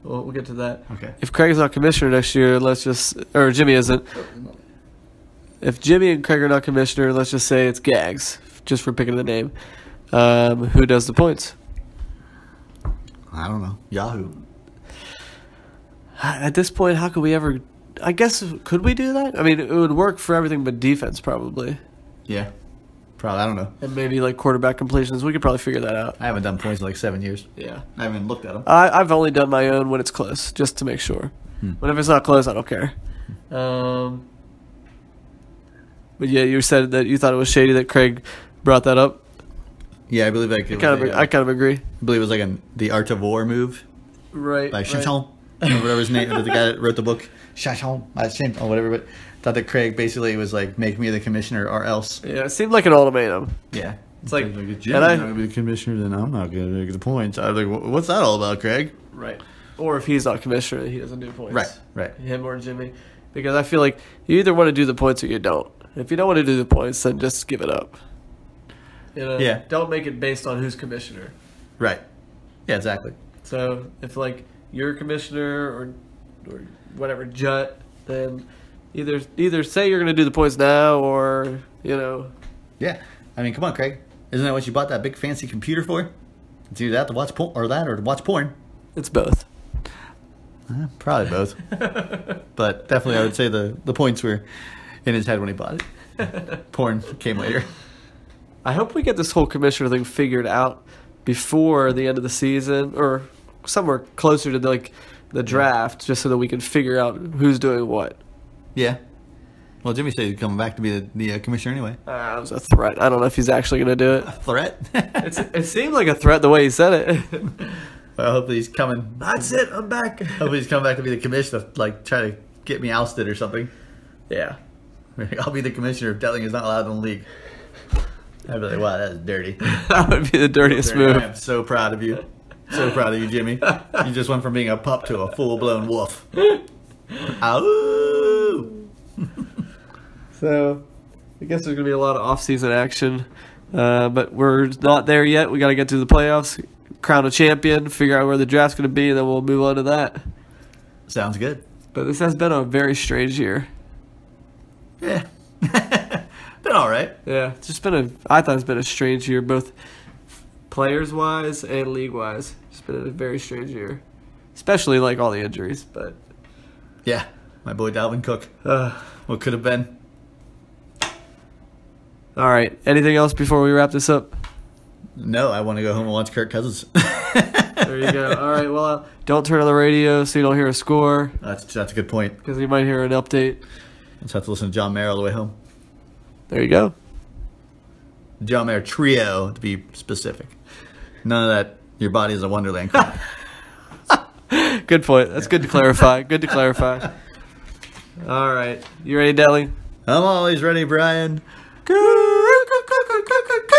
Well, we'll get to that. Okay. If Craig is not commissioner next year, or Jimmy isn't. If Jimmy and Craig are not commissioner, let's just say it's Gags, just for picking the name. Who does the points? I don't know. Yahoo. At this point, how could we ever I guess, could we do that? I mean, it would work for everything but defense, probably. Yeah. Probably. I don't know. And maybe, like, quarterback completions. We could probably figure that out. I haven't done points in like 7 years. Yeah. I haven't looked at them. I've only done my own when it's close, just to make sure. But if it's not close, I don't care. But yeah, you said that you thought it was shady that Craig brought that up. Yeah, I believe like I kind of agree. I believe it was like the Art of War move Right. by Chanchon, or whatever his name, the guy that wrote the book, Chanchon, or whatever. But thought that Craig basically was like, make me the commissioner or else. Yeah, it seemed like an ultimatum. Yeah, It's like, if and Jim's not gonna be the commissioner, then I'm not gonna make the points. I was like, what's that all about, Craig? right. Or if he's not commissioner, he doesn't do points. Right. Him or Jimmy. Because I feel like you either want to do the points or you don't. If you don't want to do the points, then just give it up. You know, Yeah. Don't make it based on who's commissioner. Right. Yeah, exactly. So if like you're commissioner or whatever Jut, then either say you're going to do the points now or Yeah. I mean, come on, Craig. Isn't that what you bought that big fancy computer for? It's either that to watch porn or to watch porn. it's both. Probably both. But definitely I would say the points were in his head when he bought it. Porn came later. I hope we get this whole commissioner thing figured out before the end of the season or somewhere closer to the draft, just so that we can figure out who's doing what. Yeah. Well, Jimmy said he's coming back to be the commissioner anyway. That was a threat. I don't know if he's actually going to do it. Threat? It seemed like a threat the way he said it. Well, hopefully he's coming. That's it. I'm back. Hopefully he's coming back to be the commissioner, like try to get me ousted or something. Yeah. I'll be the commissioner if Detling is not allowed in the league. I'd be like, wow, that's dirty. That would be the dirtiest move. I am so proud of you. So proud of you, Jimmy. You just went from being a pup to a full-blown wolf. Ow! So, I guess there's going to be a lot of off-season action. But we're not there yet. We got to get to the playoffs, crown a champion, figure out where the draft's going to be, and then we'll move on to that. Sounds good. But this has been a very strange year. Yeah. Been all right. Yeah, it's just I thought it's been a strange year, both players-wise and league-wise. It's been a very strange year. Especially, like, all the injuries, but... Yeah. My boy Dalvin Cook. What could have been. All right. Anything else before we wrap this up? No, I want to go home and watch Kirk Cousins. There you go. All right. Well, don't turn on the radio so you don't hear a score. That's a good point. Because you might hear an update. Just have to listen to John Mayer all the way home. There you go. John Mayer trio, to be specific. None of that, your body is a wonderland crap. Good point. That's good to clarify. Good to clarify. All right. You ready, Detling? I'm always ready, Brian. Good.